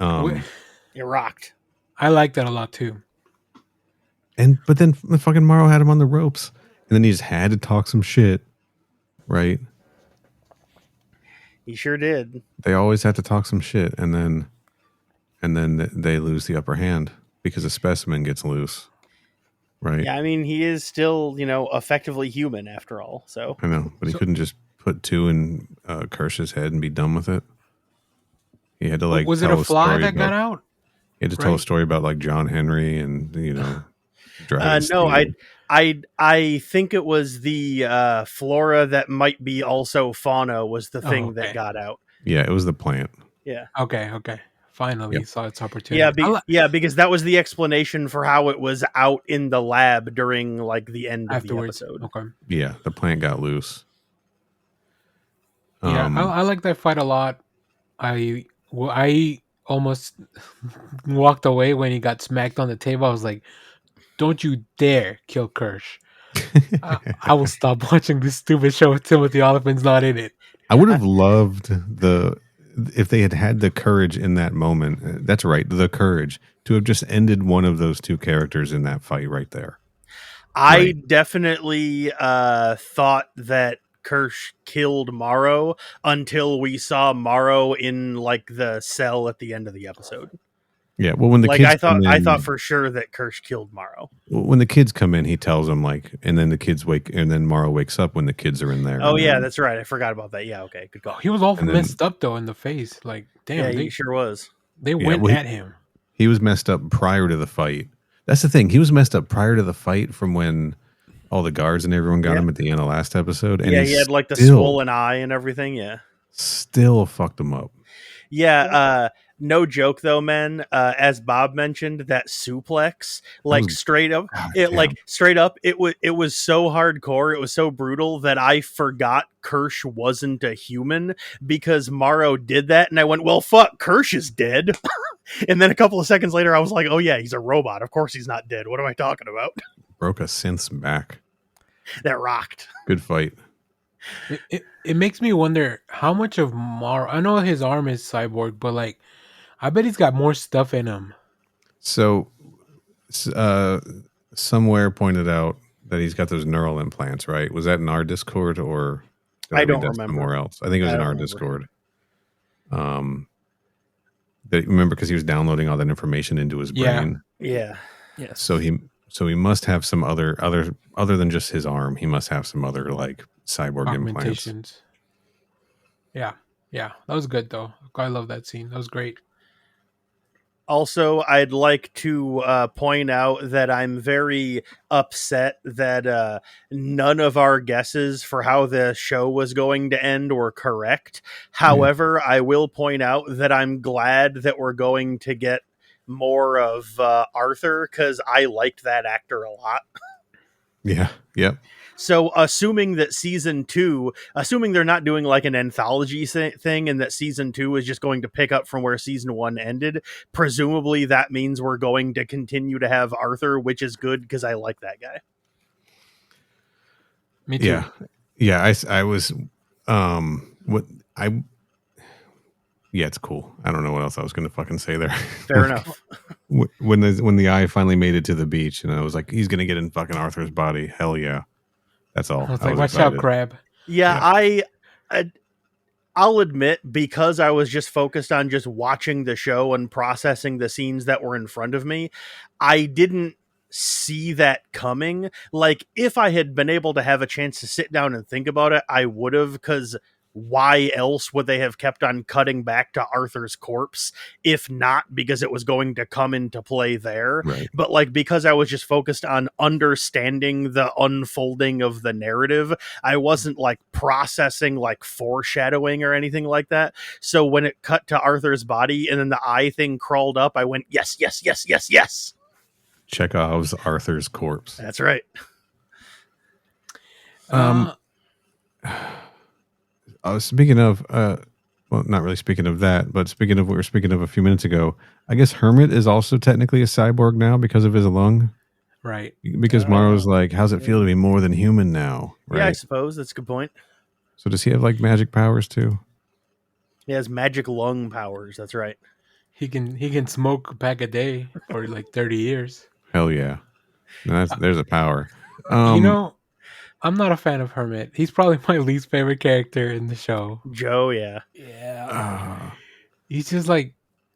It rocked. I like that a lot too. But then the fucking Morrow had him on the ropes, and then he just had to talk some shit, right? He sure did. They always have to talk some shit, and then they lose the upper hand because a specimen gets loose, right? Yeah, I mean, he is still, effectively human after all. So I know, but he couldn't just put 2 in Kirsch's head and be done with it. He had to like. Was it a fly that got out? He had to tell a story about like John Henry and no, I think it was the flora that might be also fauna was the thing that got out. Yeah, it was the plant. Yeah. Okay. Finally saw its opportunity. Yeah, because that was the explanation for how it was out in the lab during like the end of the episode. Okay. Yeah, the plant got loose. Yeah, I like that fight a lot. I almost walked away when he got smacked on the table. I was like, don't you dare kill Kirsch. I will stop watching this stupid show if Timothy Oliphant's not in it. I would have loved if they had the courage in that moment. That's right, the courage to have just ended one of those 2 characters in that fight right there. I definitely thought that Kirsch killed Morrow until we saw Morrow in like the cell at the end of the episode. Yeah, well, when the Like kids I thought for sure that Kirsch killed Morrow. when the kids come in, he tells them like, and then the kids wake, and then Morrow wakes up when the kids are in there. Oh and yeah, then- that's right. I forgot about that. Yeah, okay, good call. He was all And then- messed up though in the face. Like, damn, Yeah, they he sure was. went well, at him. he was messed up prior to the fight. That's the thing. He was messed up prior to the fight from when all the guards and everyone got him at the end of last episode. And Yeah, he had like the still, swollen eye and everything. Yeah. still fucked him up. Yeah, no joke though, man. As Bob mentioned, that suplex, like was- straight up, God it damn. like straight up, it was so hardcore, it was so brutal that I forgot Kirsch wasn't a human because Morrow did that, and I went, well, fuck, Kirsch is dead. And then a couple of seconds later, I was like, oh yeah, he's a robot. Of course he's not dead. What am I talking about? Broke a synth's back. That rocked. Good fight. It makes me wonder how much of Morrow. I know his arm is cyborg, but like, I bet he's got more stuff in him. So, somewhere pointed out that he's got those neural implants, right? Was that in our Discord or did I read don't that remember. somewhere else? I think it was I in don't our remember. Discord. Remember because he was downloading all that information into his Yeah. brain. Yeah. Yes. So he must have some other than just his arm. He must have some other like cyborg implants. Augmentations. Yeah, that was good though. I love that scene. That was great. Also, I'd like to point out that I'm very upset that none of our guesses for how the show was going to end were correct. However, I will point out that I'm glad that we're going to get more of Arthur because I liked that actor a lot. Yeah. Yep. So, assuming that season 2, assuming they're not doing like an anthology thing and that season 2 is just going to pick up from where season 1 ended, presumably that means we're going to continue to have Arthur, which is good because I like that guy. Me too. Yeah. Yeah. I was yeah, it's cool. I don't know what else I was going to fucking say there. Fair enough. When the eye finally made it to the beach, and I was like, he's going to get in fucking Arthur's body. Hell yeah. That's all. I was I like, was watch excited. out, Crab. Yeah, I'll admit, because I was just focused on just watching the show and processing the scenes that were in front of me, I didn't see that coming. Like, if I had been able to have a chance to sit down and think about it, I would have, because why else would they have kept on cutting back to Arthur's corpse if not because it was going to come into play there? Right. But like, because I was just focused on understanding the unfolding of the narrative, I wasn't like processing like foreshadowing or anything like that. So when it cut to Arthur's body and then the eye thing crawled up, I went, yes, yes, yes, yes, yes. Chekhov's Arthur's corpse. That's right. Speaking of, well, not really speaking of that, but speaking of what we were speaking of a few minutes ago, I guess Hermit is also technically a cyborg now because of his lung. Right. Because Morrow's like, how's it feel to be more than human now? Right. Yeah, I suppose that's a good point. So does he have like magic powers too? He has magic lung powers. That's right. He can smoke a pack a day for like 30 years. Hell yeah. No, there's a power. You know, I'm not a fan of Hermit. He's probably my least favorite character in the show. Joe, yeah. Yeah. He's just like,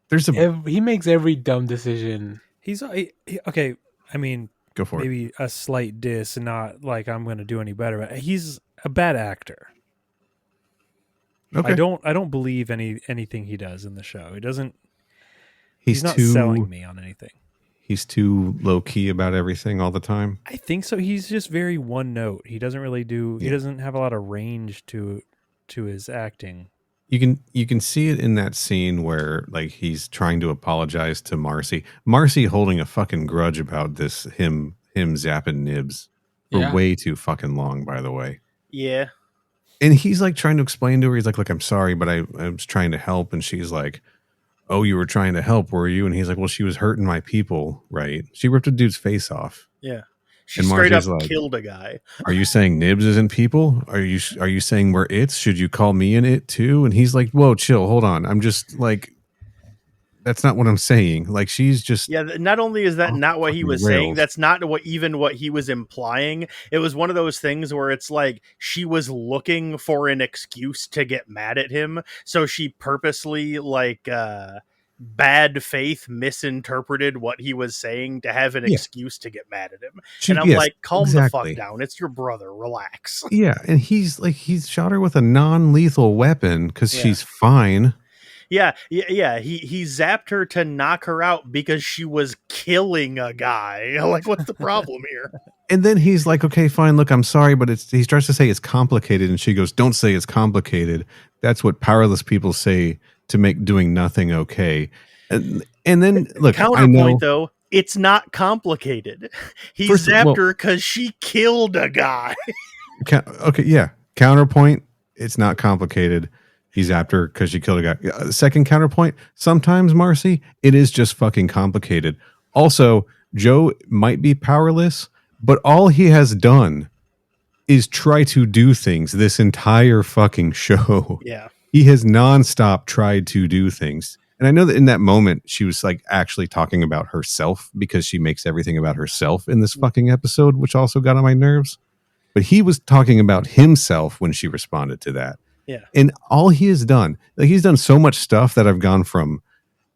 there's a he makes every dumb decision. He's okay. I mean, go for it. maybe a slight diss, and not like I'm going to do any better. But he's a bad actor. Okay. I don't believe anything he does in the show. He doesn't. He's not too selling me on anything. He's too low key about everything all the time. I think so. He's just very one note. He doesn't really do. He doesn't have a lot of range to his acting. You can see it in that scene where like he's trying to apologize to Marcy. Marcy holding a fucking grudge about this him zapping Nibs for way too fucking long, by the way. Yeah. And he's like trying to explain to her, he's like, look, I'm sorry, but I was trying to help. And she's like, oh, you were trying to help, were you? And he's like, well, she was hurting my people, right? She ripped a dude's face off. Yeah. She And straight up Marcy's like, killed a guy. are you saying Nibs isn't people? Are you saying we're its? Should you call me an it too? And he's like, whoa, chill, hold on. I'm just like, That's not what I'm saying. Like, she's just Yeah, not only is that off not the what he fucking was saying, rails. that's not what he was implying. It was one of those things where it's like she was looking for an excuse to get mad at him, so she purposely bad faith misinterpreted what he was saying to have an Yeah. excuse to get mad at him. And I'm Yes, like, calm the fuck exactly. down. It's your brother. Relax. Yeah, and he's shot her with a non-lethal weapon because Yeah. she's fine. Yeah. He zapped her to knock her out because she was killing a guy. Like, what's the problem here? And then he's like, okay, fine, look, I'm sorry, but he starts to say it's complicated, and she goes, don't say it's complicated. That's what powerless people say to make doing nothing okay. And then look, I know. Counterpoint, though, it's not complicated. He First, zapped her because she killed a guy. Okay, yeah. Counterpoint, it's not complicated. He's zapped her because she killed a guy. Second counterpoint, sometimes, Marcy, it is just fucking complicated. Also, Joe might be powerless, but all he has done is try to do things this entire fucking show. Yeah. He has nonstop tried to do things. And I know that in that moment, she was like actually talking about herself because she makes everything about herself in this fucking episode, which also got on my nerves. But he was talking about himself when she responded to that. Yeah. And all he has done, like, he's done so much stuff that I've gone from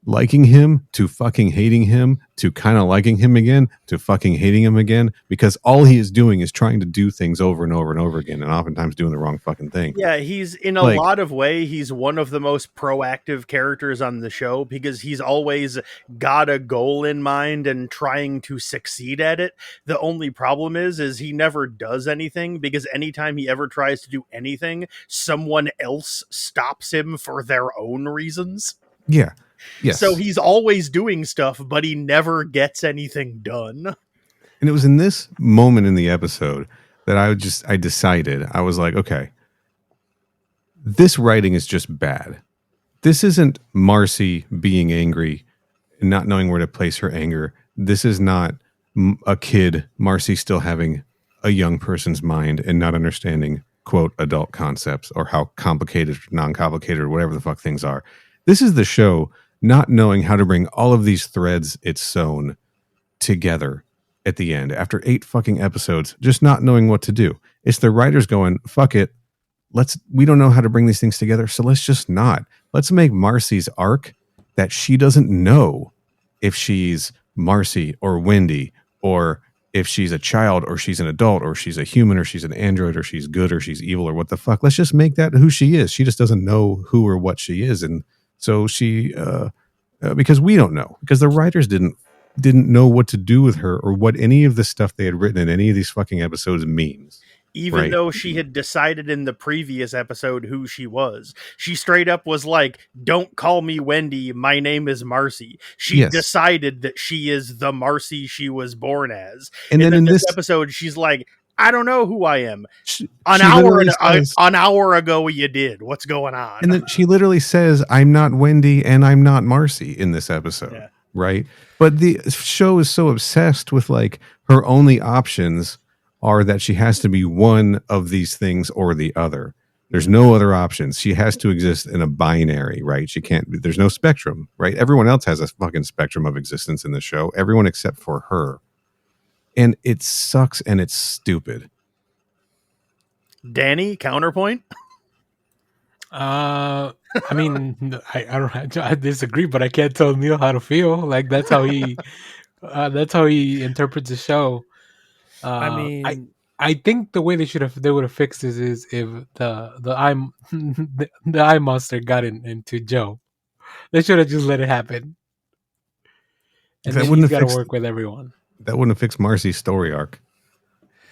liking him to fucking hating him to kind of liking him again to fucking hating him again, because all he is doing is trying to do things over and over and over again, and oftentimes doing the wrong fucking thing. Yeah, he's in a lot of way, he's one of the most proactive characters on the show because he's always got a goal in mind and trying to succeed at it. The only problem is he never does anything because anytime he ever tries to do anything, someone else stops him for their own reasons. Yeah. Yes. So he's always doing stuff, but he never gets anything done. And it was in this moment in the episode that I decided, I was like, okay, this writing is just bad. This isn't Marcy being angry and not knowing where to place her anger. This is not a kid, Marcy still having a young person's mind and not understanding, quote, adult concepts or how complicated, non-complicated, or whatever the fuck things are. This is the show not knowing how to bring all of these threads it's sewn together at the end after 8 fucking episodes, just not knowing what to do. It's the writers going, fuck it. We don't know how to bring these things together. So let's just not. Let's make Marcy's arc that she doesn't know if she's Marcy or Wendy, or if she's a child or she's an adult or she's a human or she's an android or she's good or she's evil or what the fuck. Let's just make that who she is. She just doesn't know who or what she is. And so she, because we don't know, because the writers didn't know what to do with her or what any of the stuff they had written in any of these fucking episodes means. Even though she had decided in the previous episode who she was. She straight up was like, don't call me Wendy, my name is Marcy. She decided that she is the Marcy she was born as. And then in this episode, she's like, I don't know who I am. An hour ago you did. What's going on? And then she literally says, I'm not Wendy and I'm not Marcy in this episode. Yeah. Right? But the show is so obsessed with like her only options are that she has to be one of these things or the other. There's no other options. She has to exist in a binary, right? She can't, there's no spectrum, right? Everyone else has a fucking spectrum of existence in the show. Everyone except for her. And it sucks and it's stupid. Danny, counterpoint? I mean, I disagree, but I can't tell Neil how to feel. Like that's how he interprets the show. I think the way they would have fixed this is if the eye monster got into Joe. They should have just let it happen. And then he's got to work with everyone. That wouldn't have fixed Marcy's story arc.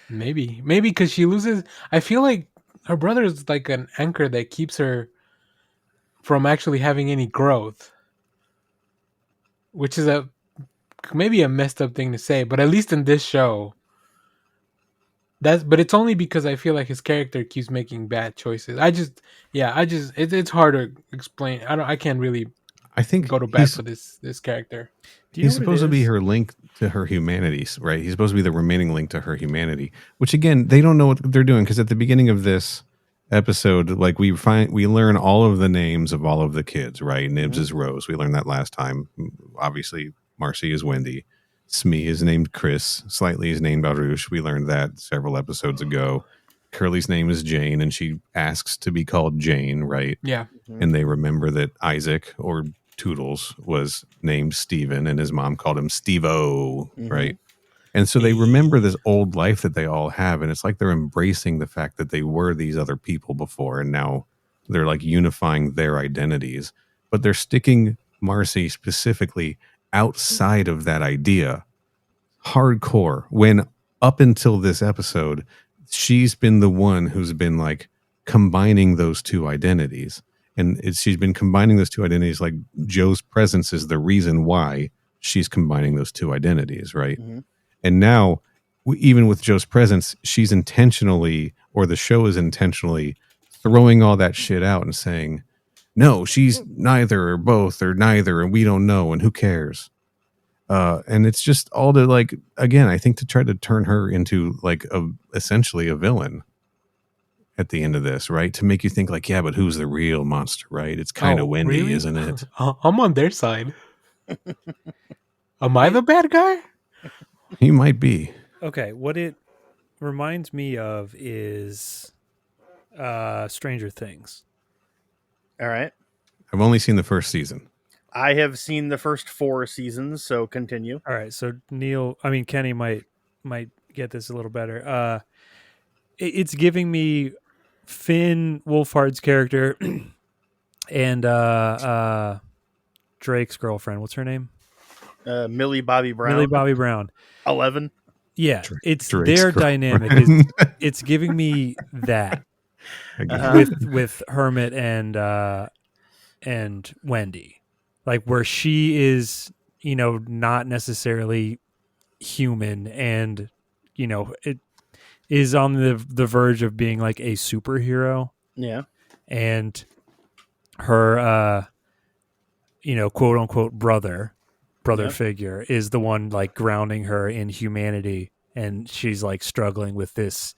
Maybe because she loses. I feel like her brother is like an anchor that keeps her from actually having any growth, which is maybe a messed up thing to say, but at least in this show, but it's only because I feel like his character keeps making bad choices. It's hard to explain. I can't really. I think go to bat for this character. He's supposed to be her link to her humanities, right? He's supposed to be the remaining link to her humanity, which again, they don't know what they're doing because at the beginning of this, episode, like we learn all of the names of all of the kids, right? Nibs Mhm. is Rose. We learned that last time. Obviously, Marcy is Wendy. Smee is named Chris. Slightly is named Baruch. We learned that several episodes ago. Curly's name is Jane, and she asks to be called Jane, right? Yeah. Mhm. And they remember that Isaac, or Toodles, was named Steven, and his mom called him Steve-O, Mhm. right? And so they Yeah. remember this old life that they all have. And it's like they're embracing the fact that they were these other people before. And now they're like unifying their identities. But they're sticking Marcy specifically outside of that idea hardcore. When up until this episode, she's been the one who's been like combining those two identities. And she's been combining those two identities. Like Joe's presence is the reason why she's combining those two identities, right? Mhm. And now, even with Joe's presence, she's intentionally, or the show is intentionally throwing all that shit out and saying, no, she's neither or both or neither, and we don't know, and who cares? And it's just all to like, again, I think to try to turn her into like essentially a villain at the end of this, right? To make you think like, yeah, but who's the real monster, right? It's kind of Wendy, really? isn't it? I'm on their side. Am I the bad guy? He might be. Okay, what it reminds me of is Stranger Things. All right. I've only seen the first season. I have seen the first 4 seasons, so continue. All right, so Kenny might get this a little better. It's giving me Finn Wolfhard's character and Drake's girlfriend. What's her name? Millie Bobby Brown. Millie Bobby Brown. 11. Yeah, it's Drake's their girlfriend. dynamic. It's giving me that Uh-huh. with Hermit and Wendy, like where she is, not necessarily human, and it is on the verge of being like a superhero, Yeah. and her quote unquote brother Yep. figure is the one like grounding her in humanity, and she's like struggling with this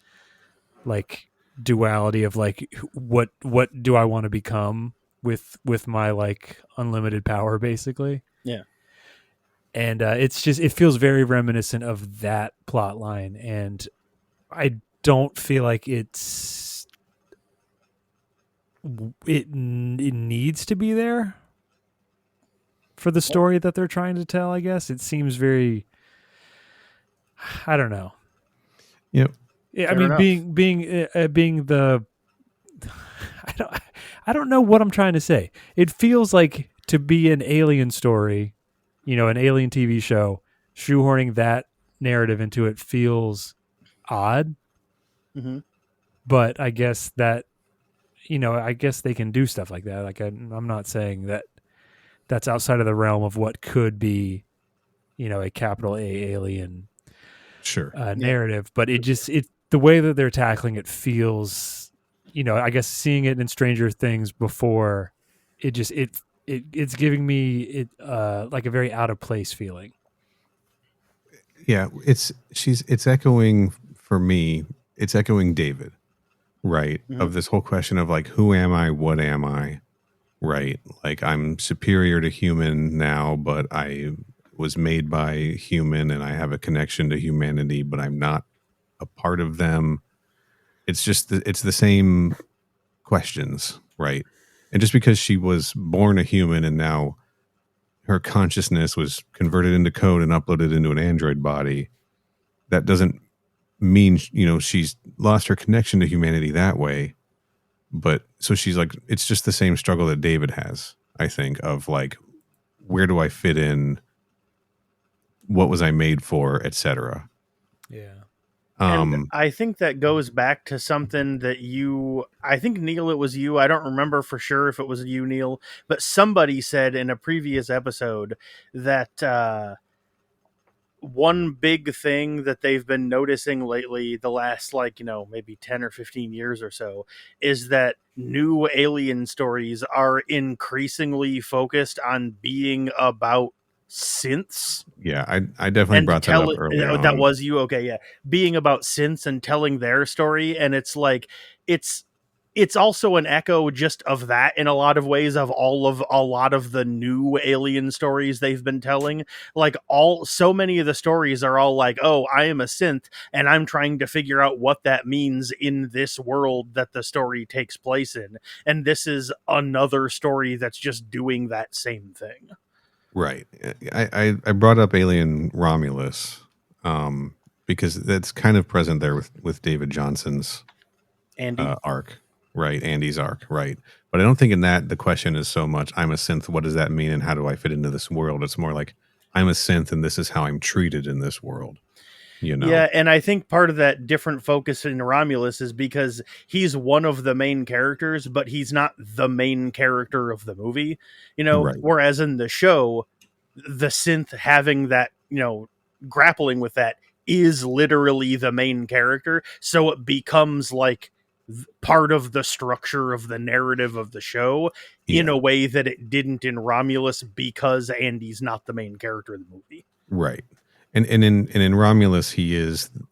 like duality of like what do I want to become with my like unlimited power, basically. Yeah. And it's just, it feels very reminiscent of that plot line, and I don't feel like it needs to be there for the story that they're trying to tell. I guess it seems very, I don't know. Yep. Yeah, I Fair mean, enough. being the, I don't know what I'm trying to say. It feels like to be an alien story, an alien TV show, shoehorning that narrative into it feels odd. Mm-hmm. But I guess that, I guess they can do stuff like that. Like I'm not saying that that's outside of the realm of what could be, a capital A alien Sure. narrative. But the way that they're tackling it feels, I guess seeing it in Stranger Things before, it's giving me it like a very out of place feeling. Yeah, it's echoing for me. It's echoing David, right? Mhm. Of this whole question of like, who am I? What am I? Right? Like I'm superior to human now, but I was made by human, and I have a connection to humanity, but I'm not a part of them. It's just it's the same questions, right? And just because she was born a human and now her consciousness was converted into code and uploaded into an android body, that doesn't mean she's lost her connection to humanity that way. But so she's like, it's just the same struggle that David has, I think, of like, where do I fit in? What was I made for, etc. Yeah. And I think that goes back to something that I think, Neil, it was you. I don't remember for sure if it was you, Neil, but somebody said in a previous episode that one big thing that they've been noticing lately, the last maybe 10 or 15 years or so, is that new alien stories are increasingly focused on being about synths. Yeah, I definitely brought that up earlier on. That was you. Okay. Yeah. Being about synths and telling their story. And it's like, it's it's also an echo just of that in a lot of ways, of a lot of the new alien stories they've been telling. Like, so many of the stories are all like, oh, I am a synth and I'm trying to figure out what that means in this world that the story takes place in. And this is another story that's just doing that same thing. Right. I brought up Alien Romulus because that's kind of present there with David Johnson's Andy? arc, right? Andy's arc, right? But I don't think in that the question is so much, I'm a synth, what does that mean and how do I fit into this world? It's more like, I'm a synth and this is how I'm treated in this world. You know? Yeah, and I think part of that different focus in Romulus is because he's one of the main characters, but he's not the main character of the movie, you know, Right. whereas in the show, the synth having that, you know, grappling with that is literally the main character, so it becomes like part of the structure of the narrative of the show in a way that it didn't in Romulus, because Andy's not the main character of the movie. Right. And in Romulus,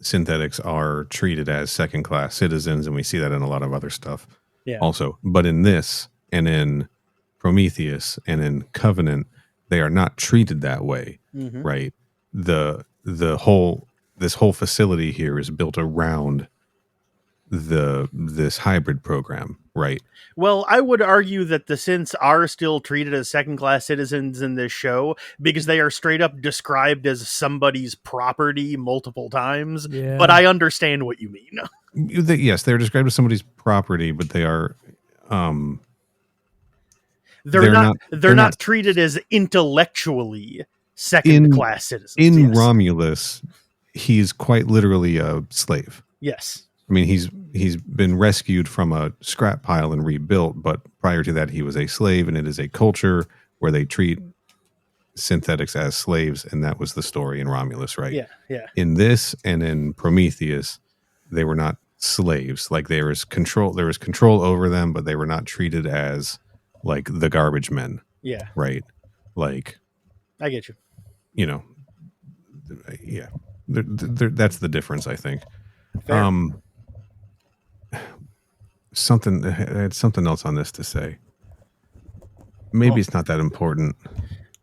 synthetics are treated as second class citizens, and we see that in a lot of other stuff. Yeah. Also, but in this and in Prometheus and in Covenant, they are not treated that way. Mm-hmm. Right. This whole facility here is built around this hybrid program, right? Well, I would argue that the synths are still treated as second-class citizens in this show because they are straight up described as somebody's property multiple times. Yeah. But I understand what you mean. Yes, they're described as somebody's property, but they are they're not treated as intellectually second-class citizens. In Romulus, he's quite literally a slave. Yes. I mean, he's been rescued from a scrap pile and rebuilt, but prior to that, he was a slave, and it is a culture where they treat synthetics as slaves, and that was the story in Romulus, right? Yeah, yeah. In this and in Prometheus, they were not slaves. Like there was control over them, but they were not treated as like the garbage men. Yeah. Right. Like, I get you. You know, yeah. That's the difference, I think. Fair. I had something else on this to say. Maybe it's not that important.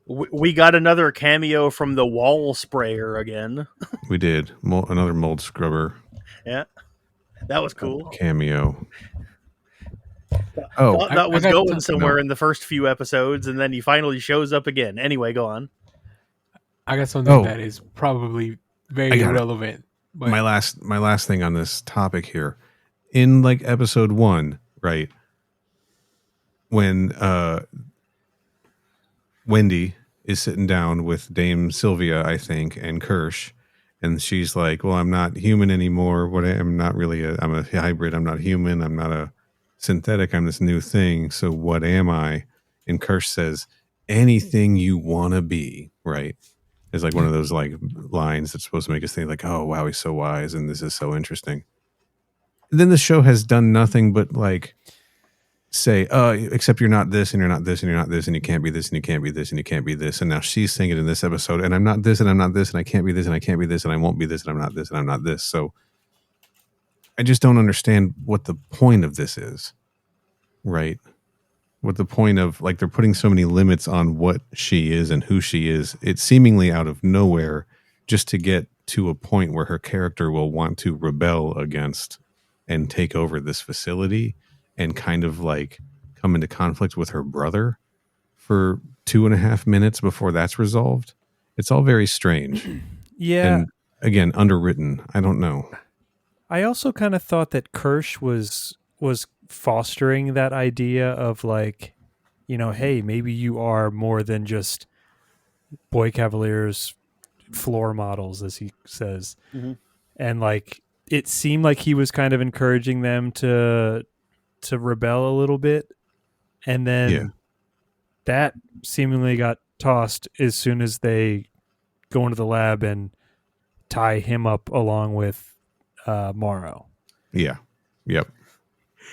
We got another cameo from the wall sprayer again. We did. Another mold scrubber. Yeah. That was cool. Cameo. That was going somewhere in the first few episodes, and then he finally shows up again. Anyway, go on. I got something that is probably very relevant. But my last thing on this topic here, in like episode 1, right? When Wendy is sitting down with Dame Sylvia, I think, and Kirsch, and she's like, "Well, I'm not human anymore. I'm not really I'm a hybrid. I'm not human. I'm not a synthetic. I'm this new thing. So what am I?" And Kirsch says, "Anything you want to be." Right? It's like one of those like lines that's supposed to make us think like, "Oh, wow, he's so wise, and this is so interesting." And then the show has done nothing but like say, except you're not this, and you're not this, and you're not this, and you can't be this, and you can't be this, and you can't be this. And now she's saying it in this episode, and I'm not this, and I'm not this, and I can't be this, and I can't be this, and I won't be this, and I'm not this, and I'm not this. So I just don't understand what the point of this is, right? What the point of, like, they're putting so many limits on what she is and who she is. It's seemingly out of nowhere just to get to a point where her character will want to rebel against and take over this facility and kind of like come into conflict with her brother for 2.5 minutes before that's resolved. It's all very strange. Yeah. And again, underwritten. I don't know. I also kind of thought that Kirsch was fostering that idea of like, you know, hey, maybe you are more than just Boy Cavalier's floor models, as he says. Mm-hmm. And like, it seemed like he was kind of encouraging them to rebel a little bit, and then that seemingly got tossed as soon as they go into the lab and tie him up along with Morrow. Yeah. Yep.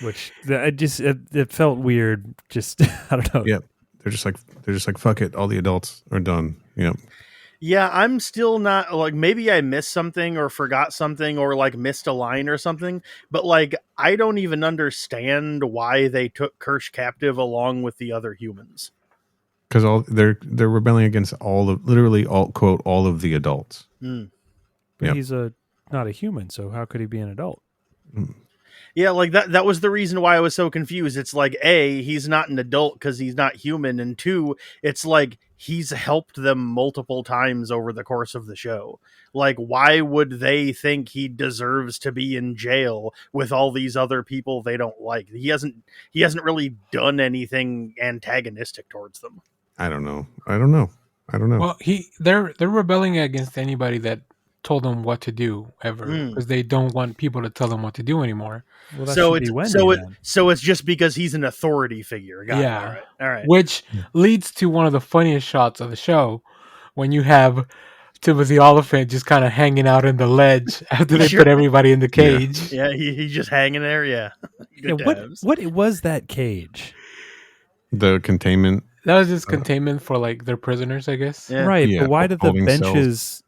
Which it felt weird. Just I don't know. Yep. They're just like fuck it. All the adults are done. Yep. Yeah, I'm still not like maybe I missed something or forgot something or like missed a line or something, but like I don't even understand why they took Kirsch captive along with the other humans. Because they're rebelling against literally all quote all of the adults. Mm. But Yep. he's not a human, so how could he be an adult? Yeah, like that was the reason why I was so confused. It's like A, he's not an adult because he's not human, and two, it's like he's helped them multiple times over the course of the show. Like, why would they think he deserves to be in jail with all these other people they don't like? He hasn't really done anything antagonistic towards them. I don't know. Well, they're rebelling against anybody that told them what to do ever, because they don't want people to tell them what to do anymore. Well, that should be Wendy then. So it's just because he's an authority figure. Got Yeah. it. All right. Which leads to one of the funniest shots of the show, when you have Timothy Oliphant just kind of hanging out in the ledge after they Sure. put everybody in the cage. Yeah, he's just hanging there. Yeah. Good times. What was that cage? The containment. That was just containment for like their prisoners, I guess. Yeah. Right, Yeah, but why did the holding cells. benches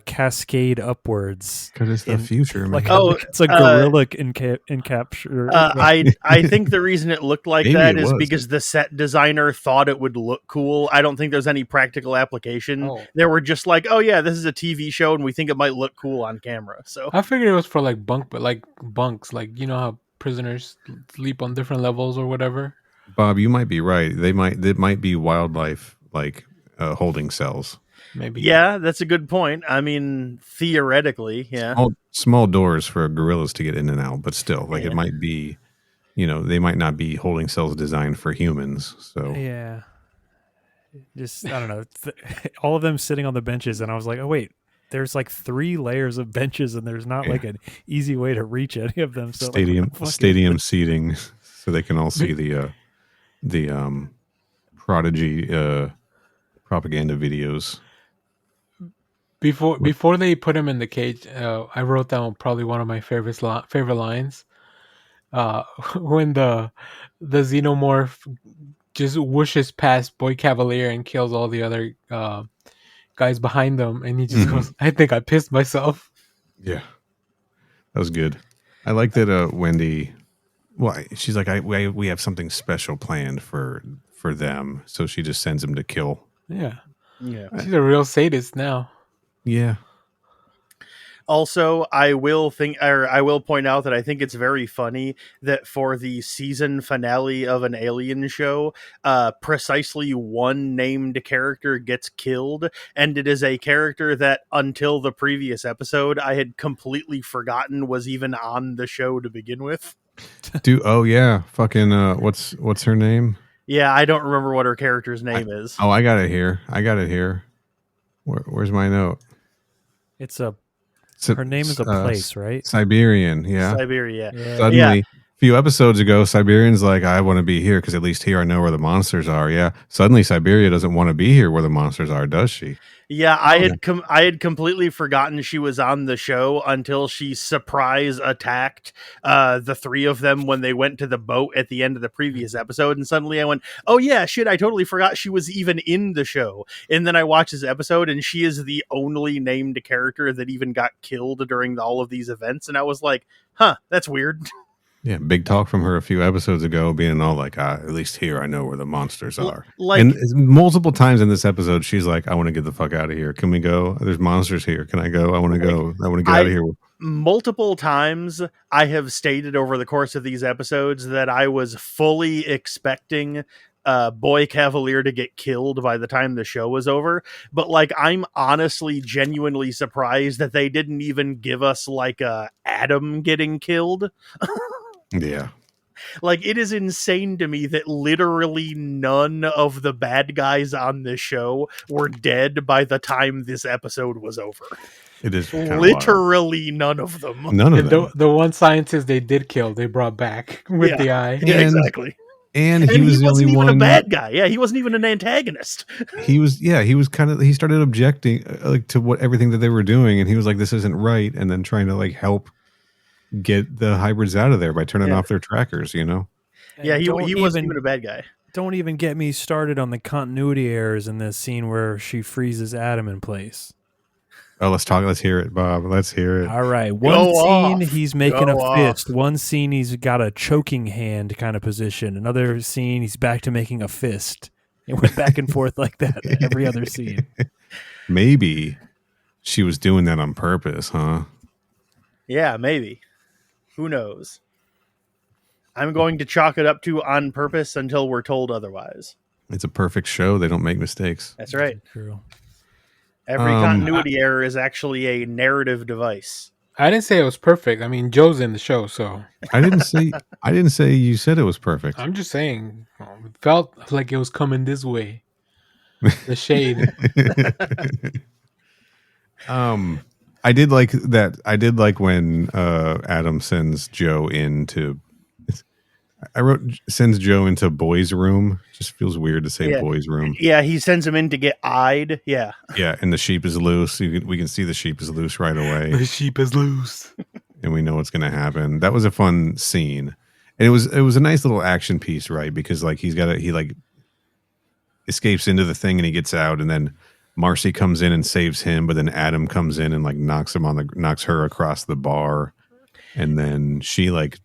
cascade upwards? Because it's the future, man. Like Oh, it's a gorilla in capture. I think the reason it looked like Maybe that it is was. because the set designer thought it would look cool. I don't think there's any practical application. Oh. They were just like, oh yeah, this is a TV show and we think it might look cool on camera. So I figured it was for like bunks, like you know how prisoners sleep on different levels or whatever. Bob, you might be right. It might be wildlife like holding cells. Maybe. yeah, that's a good point. I mean, theoretically, yeah. Small doors for gorillas to get in and out, but still, like Yeah. it might be, they might not be holding cells designed for humans. So Yeah. Just I don't know. All of them sitting on the benches, and I was like, oh wait, there's like 3 layers of benches, and there's not like an easy way to reach any of them. So stadium seating, so they can all see the Prodigy propaganda videos. Before they put him in the cage, I wrote down probably one of my favorite lines. When the xenomorph just whooshes past Boy Cavalier and kills all the other guys behind them, and he just goes, "I think I pissed myself." Yeah, that was good. I like that Wendy. Well, she's like, we have something special planned for them, so she just sends him to kill. Yeah, Yeah. she's a real sadist now. Yeah. Also, I will point out that I think it's very funny that for the season finale of an Alien show, precisely one named character gets killed, and it is a character that until the previous episode I had completely forgotten was even on the show to begin with. Oh yeah, fucking what's her name? Yeah, I don't remember what her character's name is. Oh, I got it here. Where's my note? Her name is a place, right? Siberian, yeah. Siberia. Yeah. Suddenly, a few episodes ago, Siberian's like, I want to be here because at least here I know where the monsters are. Yeah. Suddenly, Siberia doesn't want to be here where the monsters are, does she? Yeah, I had completely forgotten she was on the show until she surprise attacked the 3 of them when they went to the boat at the end of the previous episode, and suddenly I went, oh yeah, shit, I totally forgot she was even in the show. And then I watched this episode, and she is the only named character that even got killed during all of these events, and I was like, huh, that's weird. Yeah, big talk from her a few episodes ago, being all like, at least here I know where the monsters are. And multiple times in this episode, she's like, I want to get the fuck out of here. Can we go? There's monsters here. Can I go? I want to go. I want to get out of here. Multiple times I have stated over the course of these episodes that I was fully expecting Boy Cavalier to get killed by the time the show was over, but like I'm honestly genuinely surprised that they didn't even give us like Adam getting killed. Yeah. Like, it is insane to me that literally none of the bad guys on this show were dead by the time this episode was over. It is literally none of them. None of them. The one scientist they did kill, they brought back with the eye. Yeah, exactly. And he was the only even one. A bad guy. Yeah, he wasn't even an antagonist. He was he started objecting like to everything that they were doing, and he was like, this isn't right, and then trying to like help get the hybrids out of there by turning off their trackers, Yeah, he wasn't even a bad guy. Don't even get me started on the continuity errors in this scene where she freezes Adam in place. Oh, let's hear it, Bob. Let's hear it. All right. Go One scene, off. he's making a Go fist. off. One scene, he's got a choking hand kind of position. Another scene, he's back to making a fist. It went back and forth like that every other scene. Maybe she was doing that on purpose, huh? Yeah, maybe. Who knows? I'm going to chalk it up to on purpose until we're told otherwise. It's a perfect show. They don't make mistakes. That's right. True. Every continuity error is actually a narrative device. I didn't say it was perfect. I mean, Joe's in the show, so I didn't say you said it was perfect. I'm just saying it felt like it was coming this way. The shade. I did like that. I did like when Adam sends Joe into. I wrote sends Joe into boys' room. Just feels weird to say Yeah. boys' room. Yeah, he sends him in to get eyed. Yeah. Yeah, and the sheep is loose. We can see the sheep is loose right away, The sheep is loose. and we know what's going to happen. That was a fun scene, and it was a nice little action piece, right? Because like he escapes into the thing and he gets out, and then Marcy comes in and saves him, but then Adam comes in and like knocks her across the bar, and then she like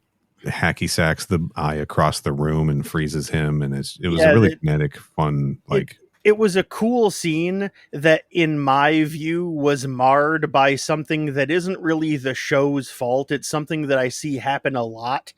hacky sacks the eye across the room and freezes him, and it was a really kinetic, fun like. It was a cool scene that, in my view, was marred by something that isn't really the show's fault. It's something that I see happen a lot.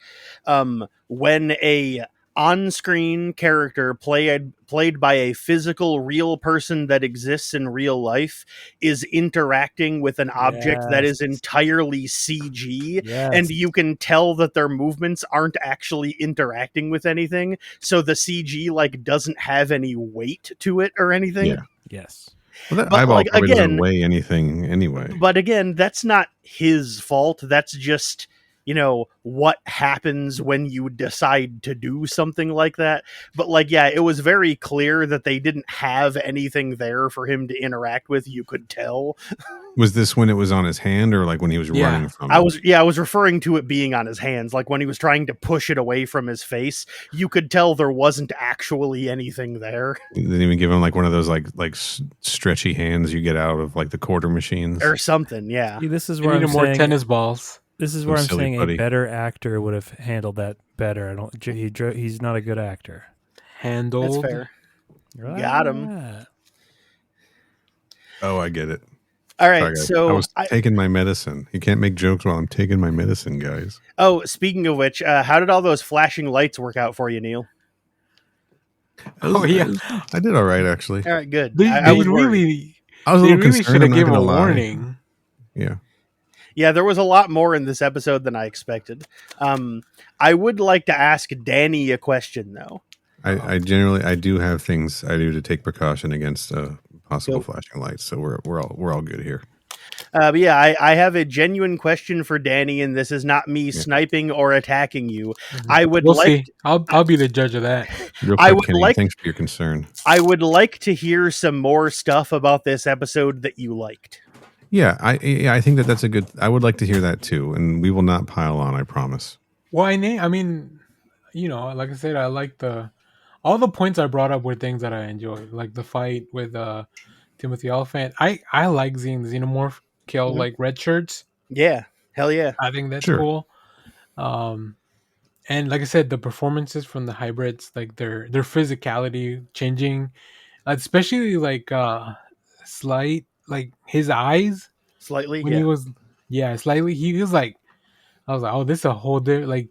When a on-screen character played by a physical real person that exists in real life is interacting with an object that is entirely CG, and you can tell that their movements aren't actually interacting with anything, so the CG like doesn't have any weight to it or anything. Yeah. Yes. Well, that But, eyeball like, probably again- doesn't weigh anything anyway. But again, that's not his fault. That's just, what happens when you decide to do something like that. But like, yeah, it was very clear that they didn't have anything there for him to interact with. You could tell. Was this when it was on his hand, or like when he was Yeah. running from I it? was referring to it being on his hands. Like when he was trying to push it away from his face, you could tell there wasn't actually anything there. They didn't even give him like one of those like stretchy hands you get out of like the quarter machines. Or something, yeah. See, this is You where need I'm more saying tennis balls. this is where I'm silly saying buddy. a better actor would have handled that better. He's not a good actor. Handled. That's fair. Got him. Ah. Oh, I get it. All right, Sorry, guys. so I was taking my medicine. You can't make jokes while I'm taking my medicine, guys. speaking of which, how did all those flashing lights work out for you, Neil? Oh yeah, I did all right actually. All right, good. they I was worried. really, I was a they little really concerned. should I'm have not given a gonna lie. warning. Yeah. Yeah, there was a lot more in this episode than I expected. I would like to ask Danny a question, though. I generally do have things I do to take precaution against possible Yep. flashing lights, so we're all good here. But yeah, I have a genuine question for Danny, and this is not me sniping or attacking you. I would We'll like see. I'll be the judge of that. Real I quick, would Kenny, like- thanks for your concern. I would like to hear some more stuff about this episode that you liked. Yeah, I think that's a good. I would like to hear that too, and we will not pile on. I promise. Well, I mean, like I said, I like all the points I brought up were things that I enjoyed, like the fight with Timothy Oliphant. I like seeing the Xenomorph kill Mhm. like red shirts. Yeah, hell yeah. I think that's Sure. cool. And like I said, the performances from the hybrids, like their physicality changing, especially like slight, like his eyes Slightly, when yeah. he was, slightly. He was like, I was like, oh, this is a whole different. Like,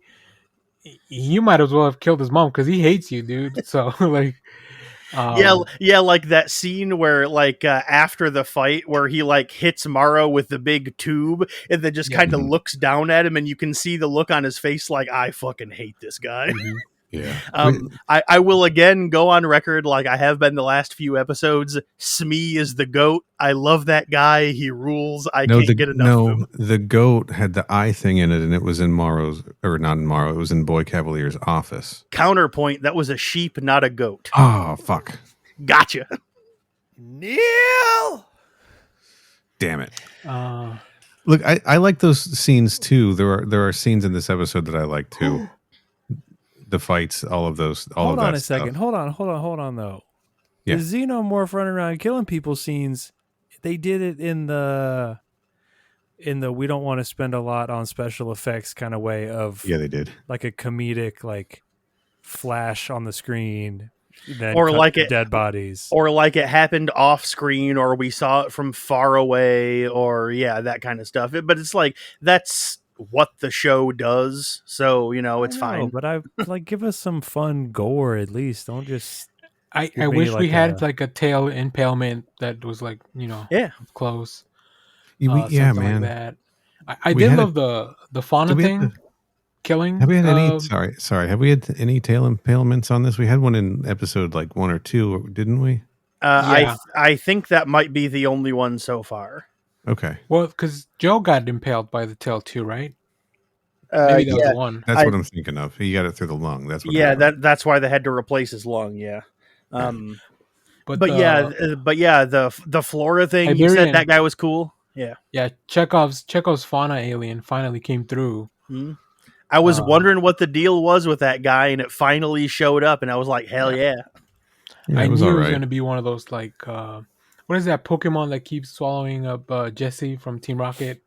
you might as well have killed his mom because he hates you, dude. So like, Yeah, like that scene where, like, after the fight, where he like hits Morrow with the big tube, and then just Yeah. kind of looks down at him, and you can see the look on his face, like, I fucking hate this guy. Yeah. I will again go on record, like I have been the last few episodes. Smee is the GOAT. I love that guy. He rules. I can't get enough of him. The goat had the eye thing in it, and it was in Morrow's, or not in Morrow. It was in Boy Cavalier's office. Counterpoint: that was a sheep, not a goat. Oh fuck! Gotcha. Neil. Damn it! uh, Look, I like those scenes too. There are scenes in this episode that I like too. the fights, all of those, all Hold of on that a stuff. second. Hold on though. Yeah. The xenomorph running around killing people scenes, they did it in the we don't want to spend a lot on special effects kind of way of Yeah, they did. like a comedic like flash on the screen, then Or cut like to it- dead bodies. Or like it happened off screen, or we saw it from far away, or that kind of stuff. But it's like that's what the show does, so it's I know, fine. but I like give us some fun gore at least. Don't just I give me wish we like had a- like a tail impalement that was like Yeah. close. Yeah, Something man. like that. I We did had love the fauna Did we have thing killing. have we had any? Sorry. Have we had any tail impalements on this? We had one in episode like 1 or 2, didn't we? Yeah. I think that might be the only one so far. Okay, Well, because Joe got impaled by the tail too, right? Maybe that was Yeah, the one. that's I- what I'm thinking of. He got it through the lung. That's what. yeah. happened. That's why they had to replace his lung. Yeah. But But the flora thing, you said Iberian- that guy was cool. Yeah. yeah, Chekhov's fauna alien finally came through. I was wondering what the deal was with that guy, and it finally showed up, and I was like, hell yeah. Yeah, I it was knew all it was right. going to be one of those like what is that Pokemon that keeps swallowing up Jesse from Team Rocket?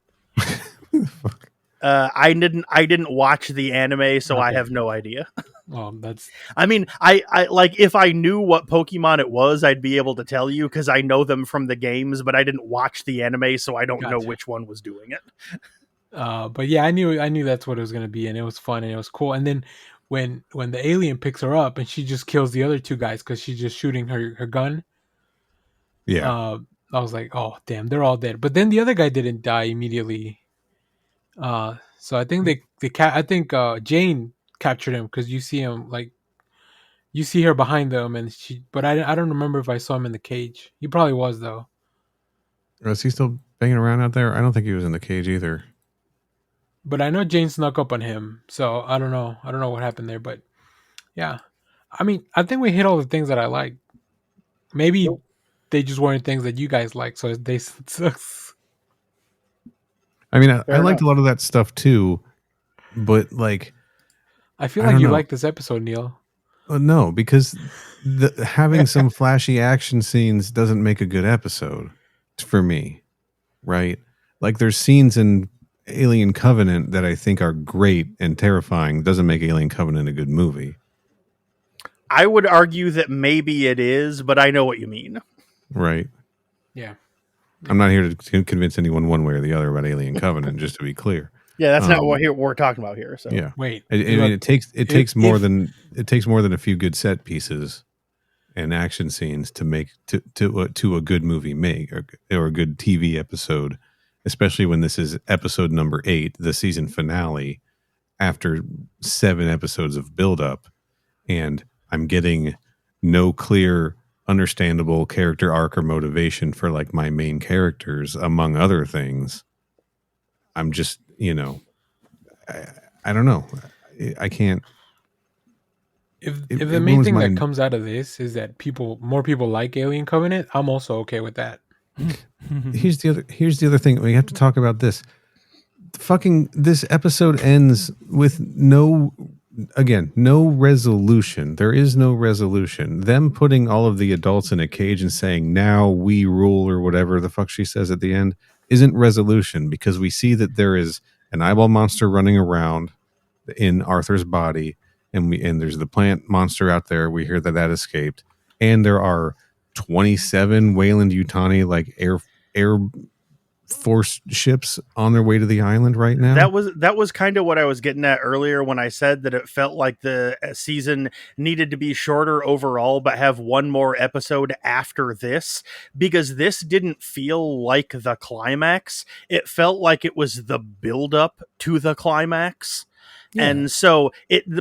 I didn't watch the anime, so I Okay. have no idea. That's I mean, I like if I knew what Pokemon it was, I'd be able to tell you because I know them from the games, but I didn't watch the anime, so I don't know Gotcha. which one was doing it. but yeah, I knew that's what it was going to be, and it was fun and it was cool. And then when the alien picks her up and she just kills the other two guys because she's just shooting her gun. Yeah, I was like, oh damn, they're all dead. But then the other guy didn't die immediately. So I think Jane captured him because you see him like you see her behind them, and but I don't remember if I saw him in the cage. He probably was though. is he still banging around out there? I don't think he was in the cage either. But I know Jane snuck up on him, so I don't know. I don't know what happened there, but yeah. I mean, I think we hit all the things that I like. Maybe they just weren't things that you guys like, so they sucks. I mean, I Fair liked a lot of that stuff too, but like, I feel I like don't you know. like this episode, Neil. no, because having some flashy action scenes doesn't make a good episode for me, right? Like, there's scenes in Alien Covenant that I think are great and terrifying. Doesn't make Alien Covenant a good movie, I would argue that maybe it is, but I know what you mean. right? Yeah. I'm not here to convince anyone one way or the other about Alien Covenant, just to be clear. Yeah, that's not what we're talking about here. So Yeah. Wait. I mean, look, it takes more if- than a few good set pieces and action scenes to make to a good movie or a good TV episode, especially when this is episode number 8, the season finale, after 7 episodes of buildup, and I'm getting no clear, understandable character arc or motivation for like my main characters, among other things. I'm just, I don't know. I can't. If It the main ruins thing my- that comes out of this is that more people like Alien Covenant, I'm also okay with that. Here's the other thing. We have to talk about this. Fucking this episode ends with no resolution. There is no resolution. Them putting all of the adults in a cage and saying, "Now we rule," or whatever the fuck she says at the end, isn't resolution, because we see that there is an eyeball monster running around in Arthur's body, and there's the plant monster out there. We hear that escaped, and there are 27 Wayland Yutani like air force ships on their way to the island right now. that was kind of what I was getting at earlier when I said that it felt like the season needed to be shorter overall, but have one more episode after this, because this didn't feel like the climax. It felt like it was the build up to the climax. Yeah. And so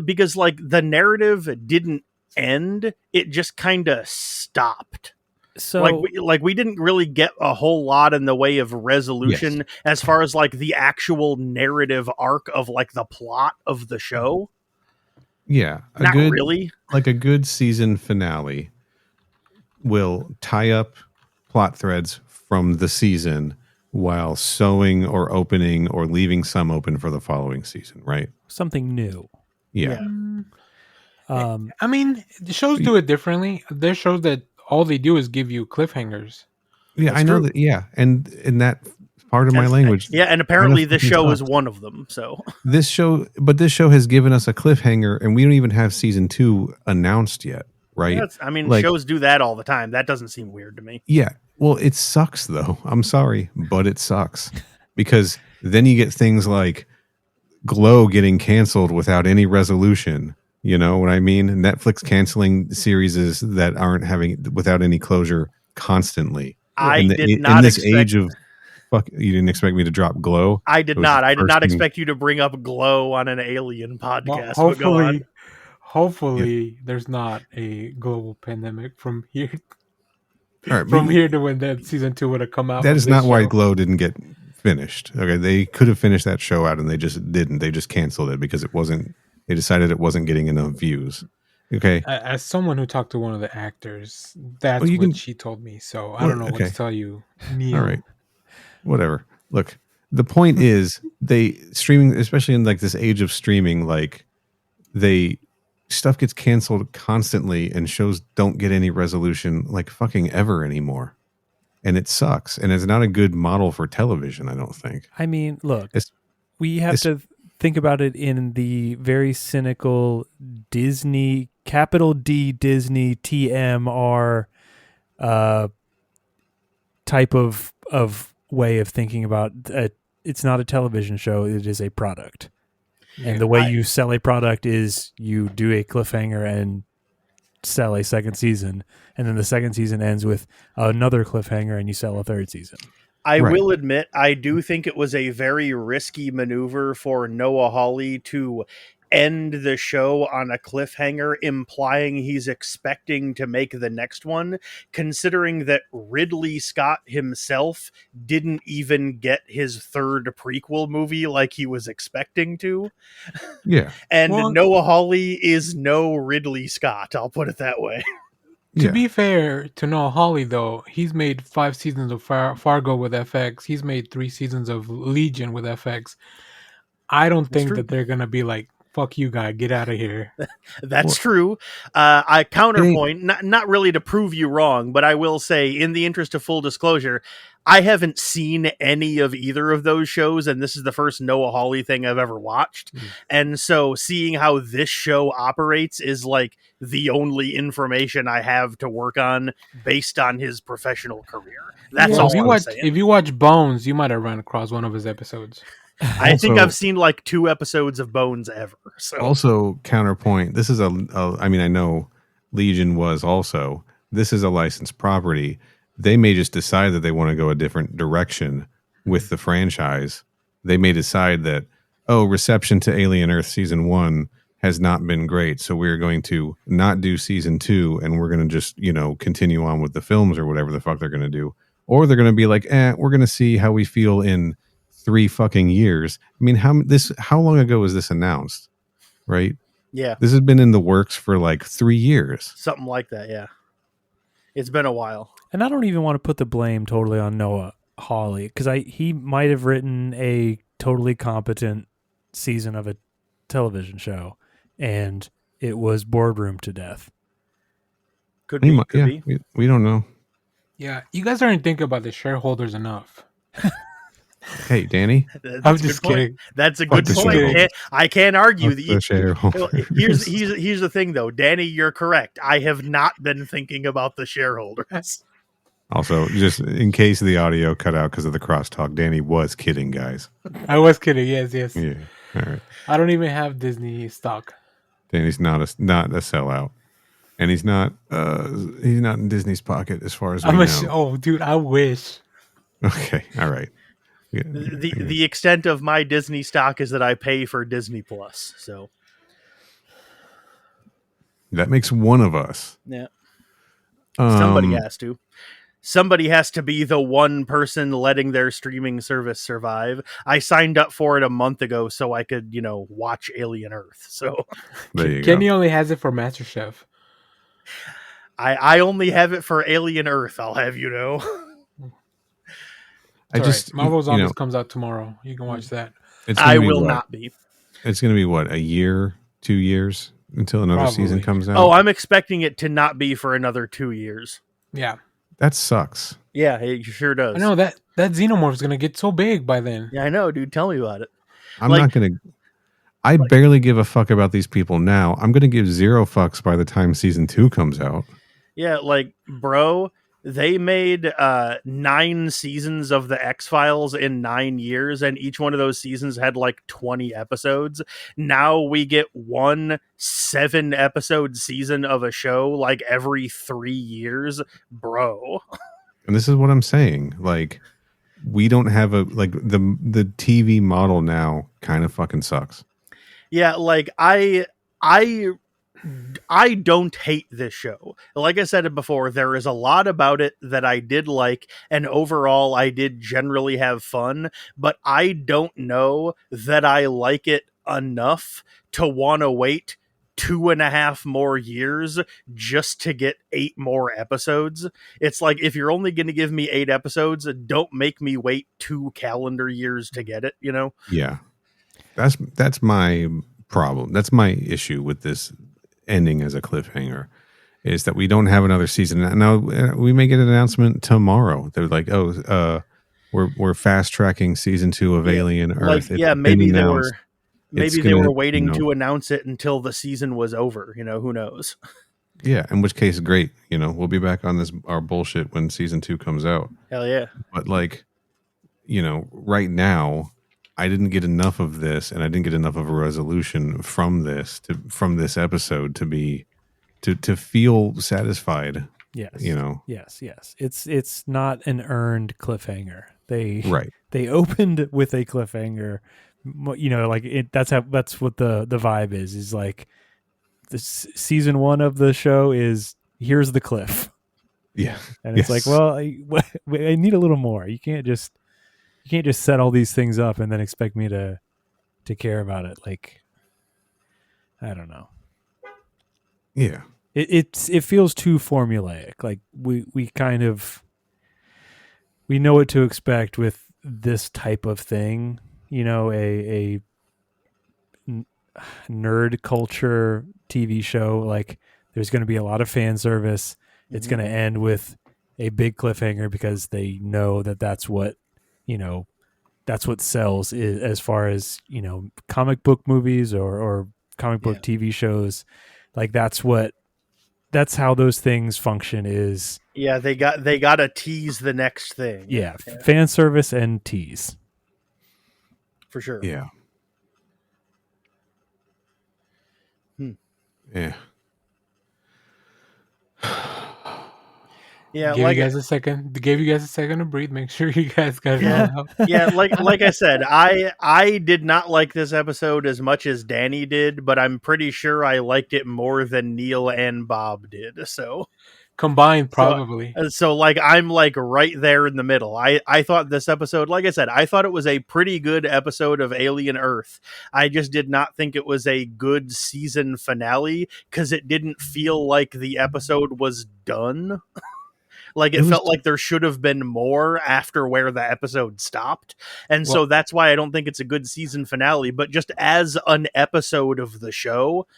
because like the narrative didn't end, it just kind of stopped. So we didn't really get a whole lot in the way of resolution as far as like the actual narrative arc of like the plot of the show. Yeah, Not really. Like a good season finale will tie up plot threads from the season while sewing or opening or leaving some open for the following season, right? something new. Yeah. I mean, the shows do it differently. There's shows that all they do is give you cliffhangers. Yeah, That's I know true. that. Yeah, and in that part of my And- language, yeah, and kind of apparently this fucking show is sucks. one of them. So This show has given us a cliffhanger, and we don't even have season 2 announced yet, right? I mean, Like, shows do that all the time. That doesn't seem weird to me. yeah. Well, it sucks though. I'm sorry, but it sucks because then you get things like Glow getting canceled without any resolution. You know what I mean? Netflix canceling series that aren't having without any closure constantly. I In did in not this expect. age of fuck, you didn't expect me to drop Glow. I did It was the not. I did first not thing- expect you to bring up Glow on an alien Well, podcast. But go on. hopefully, there's not a global pandemic from here All right, from but here to when that season 2 would have come out. that of is this not why show. Glow didn't get finished. Okay, they could have finished that show out, and they just didn't. They just canceled it because it wasn't. They decided it wasn't getting enough views. Okay, As someone who talked to one of the actors, that's Well, you what can- she told me. So I Well, don't know what okay. to tell you, Neil. all right, whatever. Look, the point is they streaming, especially in like this age of streaming, like they stuff gets canceled constantly, and shows don't get any resolution like fucking ever anymore, and it sucks, and it's not a good model for television. I don't think. I mean, look, It's- we have it's- to think about it in the very cynical Disney, capital D Disney TMR type of way of thinking about it. It's not a television show, it is a product. And the way you sell a product is you do a cliffhanger and sell a second season, and then the second season ends with another cliffhanger and you sell a third season. I Right. will admit, I do think it was a very risky maneuver for Noah Hawley to end the show on a cliffhanger, implying he's expecting to make the next one, considering that Ridley Scott himself didn't even get his third prequel movie like he was expecting to. Yeah, And Well- Noah Hawley is no Ridley Scott, I'll put it that way. To yeah. be fair to Noah Hawley, though, he's made 5 seasons of Fargo with FX. He's made 3 seasons of Legion with FX. I don't think true. that they're gonna be like, "Fuck you, guy, get out of here." That's Well- true. I counterpoint, not really to prove you wrong, but I will say, in the interest of full disclosure, I haven't seen any of either of those shows, and this is the first Noah Hawley thing I've ever watched. And so seeing how this show operates is like the only information I have to work on based on his professional career. That's Well, all if you I'm watch saying. if you watch Bones, you might have run across one of his episodes. I think Also- I've seen like 2 episodes of Bones ever. So Also, counterpoint. This is I mean, I know Legion was also. This is a licensed property. They may just decide that they want to go a different direction with the franchise. They may decide that, reception to Alien Earth season 1 has not been great, so we're going to not do season 2, and we're going to just continue on with the films or whatever the fuck they're going to do. Or they're going to be like, we're going to see how we feel in 3 fucking years. I mean, how long ago was this announced? Right? yeah, This has been in the works for like 3 years. something like that. Yeah, it's been a while. And I don't even want to put the blame totally on Noah Hawley, because he might have written a totally competent season of a television show, and it was boardroom to death. Could be. Could be. We don't know. Yeah, you guys aren't thinking about the shareholders enough. Hey, Danny. That's I'm a good just point. kidding. That's a Fuck good the point. shareholders. I can't argue Fuck that the shareholders. Well, here's the thing though, Danny, you're correct. I have not been thinking about the shareholders. Also, just in case the audio cut out because of the crosstalk, Danny was kidding, guys. I was kidding. Yes. Yeah. All right. I don't even have Disney stock. Danny's not a sellout, and he's not in Disney's pocket as far as we know. Dude, I wish. Okay. All right. Yeah. The extent of my Disney stock is that I pay for Disney Plus. So That makes one of us. yeah, somebody Um, has to. Somebody has to be the one person letting their streaming service survive. I signed up for it a month ago so I could, watch Alien Earth. So There you Kenny go. only has it for MasterChef. I only have it for Alien Earth, I'll have you know. I It's just all right. Marvel you Zombies know, comes out tomorrow. You can watch that. it's gonna I be will what? not be. It's going to be what, a year, 2 years until another season Probably. comes out. Oh, I'm expecting it to not be for another 2 years. Yeah. That sucks. Yeah, it sure does. I know that xenomorph is gonna get so big by then. Yeah, I know, dude. Tell me about it. I'm Like- not gonna. I barely give a fuck about these people now. I'm gonna give zero fucks by the time season 2 comes out. Yeah, like, bro, they made 9 seasons of the X-Files in 9 years, and each one of those seasons had like 20 episodes. Now we get one 7-episode season of a show like every 3 years, bro. And this is what I'm saying. Like, we don't have the TV model now kind of fucking sucks. Yeah, like I don't hate this show. Like I said it before, there is a lot about it that I did like, and overall I did generally have fun, but I don't know that I like it enough to want to wait 2.5 more years just to get 8 more episodes. It's like, if you're only going to give me 8 episodes, don't make me wait 2 calendar years to get it, you know? Yeah. That's my problem. That's my issue with this ending as a cliffhanger, is that we don't have another season. Now we may get an announcement tomorrow. They're like, we're fast tracking season 2 of Alien Earth. Like, yeah, It's maybe been they announced. were maybe It's they gonna, were waiting you know, to announce it until the season was over, you know, who knows. Yeah, in which case, great. You know, we'll be back on our bullshit when season 2 comes out. Hell yeah. But like, you know, right now, I didn't get enough of this, and I didn't get enough of a resolution from this episode to feel satisfied. Yes. You know. Yes. It's not an earned cliffhanger. Right. They opened with a cliffhanger. You know, like that's what the vibe is. Is like the season 1 of the show is, here's the cliff. Yeah. And it's like, well, I need a little more. You can't just set all these things up and then expect me to care about it. Like, I don't know. Yeah. It feels too formulaic. Like we kind of, we know what to expect with this type of thing. You know, a nerd culture TV show. Like, there's going to be a lot of fan service. It's going to end with a big cliffhanger because they know that that's what, you know, that's what sells, as far as, you know, comic book movies or comic book TV shows. Like, that's how those things function. Is they got to tease the next thing. Yeah, fan service and tease. For sure. Yeah. Yeah. Yeah, Gave you guys a second to breathe. Make sure you guys got it all out. Yeah, like I said, I did not like this episode as much as Danny did, but I'm pretty sure I liked it more than Neil and Bob did. So Combined, probably. So like, I'm like right there in the middle. I thought this episode, like I said, I thought it was a pretty good episode of Alien Earth. I just did not think it was a good season finale because it didn't feel like the episode was done. Like, it felt like there should have been more after where the episode stopped. And so that's why I don't think it's a good season finale. But just as an episode of the show,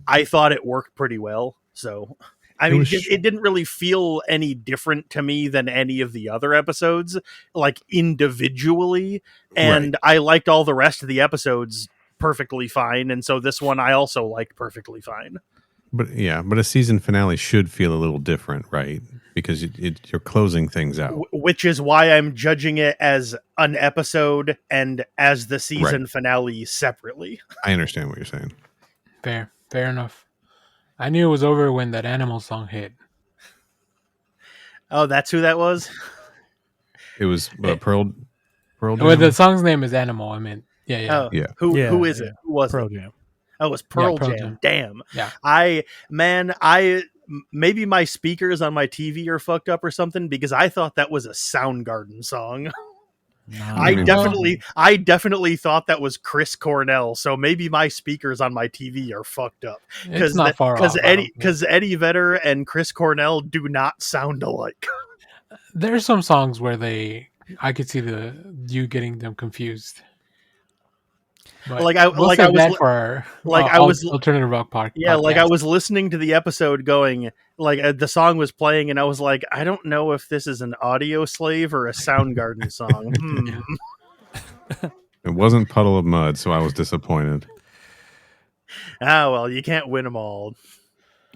I thought it worked pretty well. So, I mean, it didn't really feel any different to me than any of the other episodes, like, individually. And I liked all the rest of the episodes perfectly fine. And so this one I also liked perfectly fine. But a season finale should feel a little different, right? Because you're closing things out. Which is why I'm judging it as an episode and as the season finale separately. I understand what you're saying. Fair enough. I knew it was over when that Animal song hit. Oh, that's who that was? It was Pearl Jam? Well, the song's name is Animal. I mean, yeah. Oh, Who is it? Who was Pearl it? Jam. Oh, it was Pearl Pearl Jam. Jam. Damn. Yeah. Maybe my speakers on my TV are fucked up or something, because I thought that was a Soundgarden song. I definitely thought that was Chris Cornell. So maybe my speakers on my TV are fucked up. It's not far off. Because Eddie Vedder and Chris Cornell do not sound alike. There's some songs where I could see you getting them confused. But Like I we'll like I save was that li- for our like I was alternative rock yeah, like I podcast. was listening to the episode going like the song was playing and I was like, I don't know if this is an Audio Slave or a Soundgarden song. It wasn't Puddle of Mud, so I was disappointed. Ah, well, you can't win them all.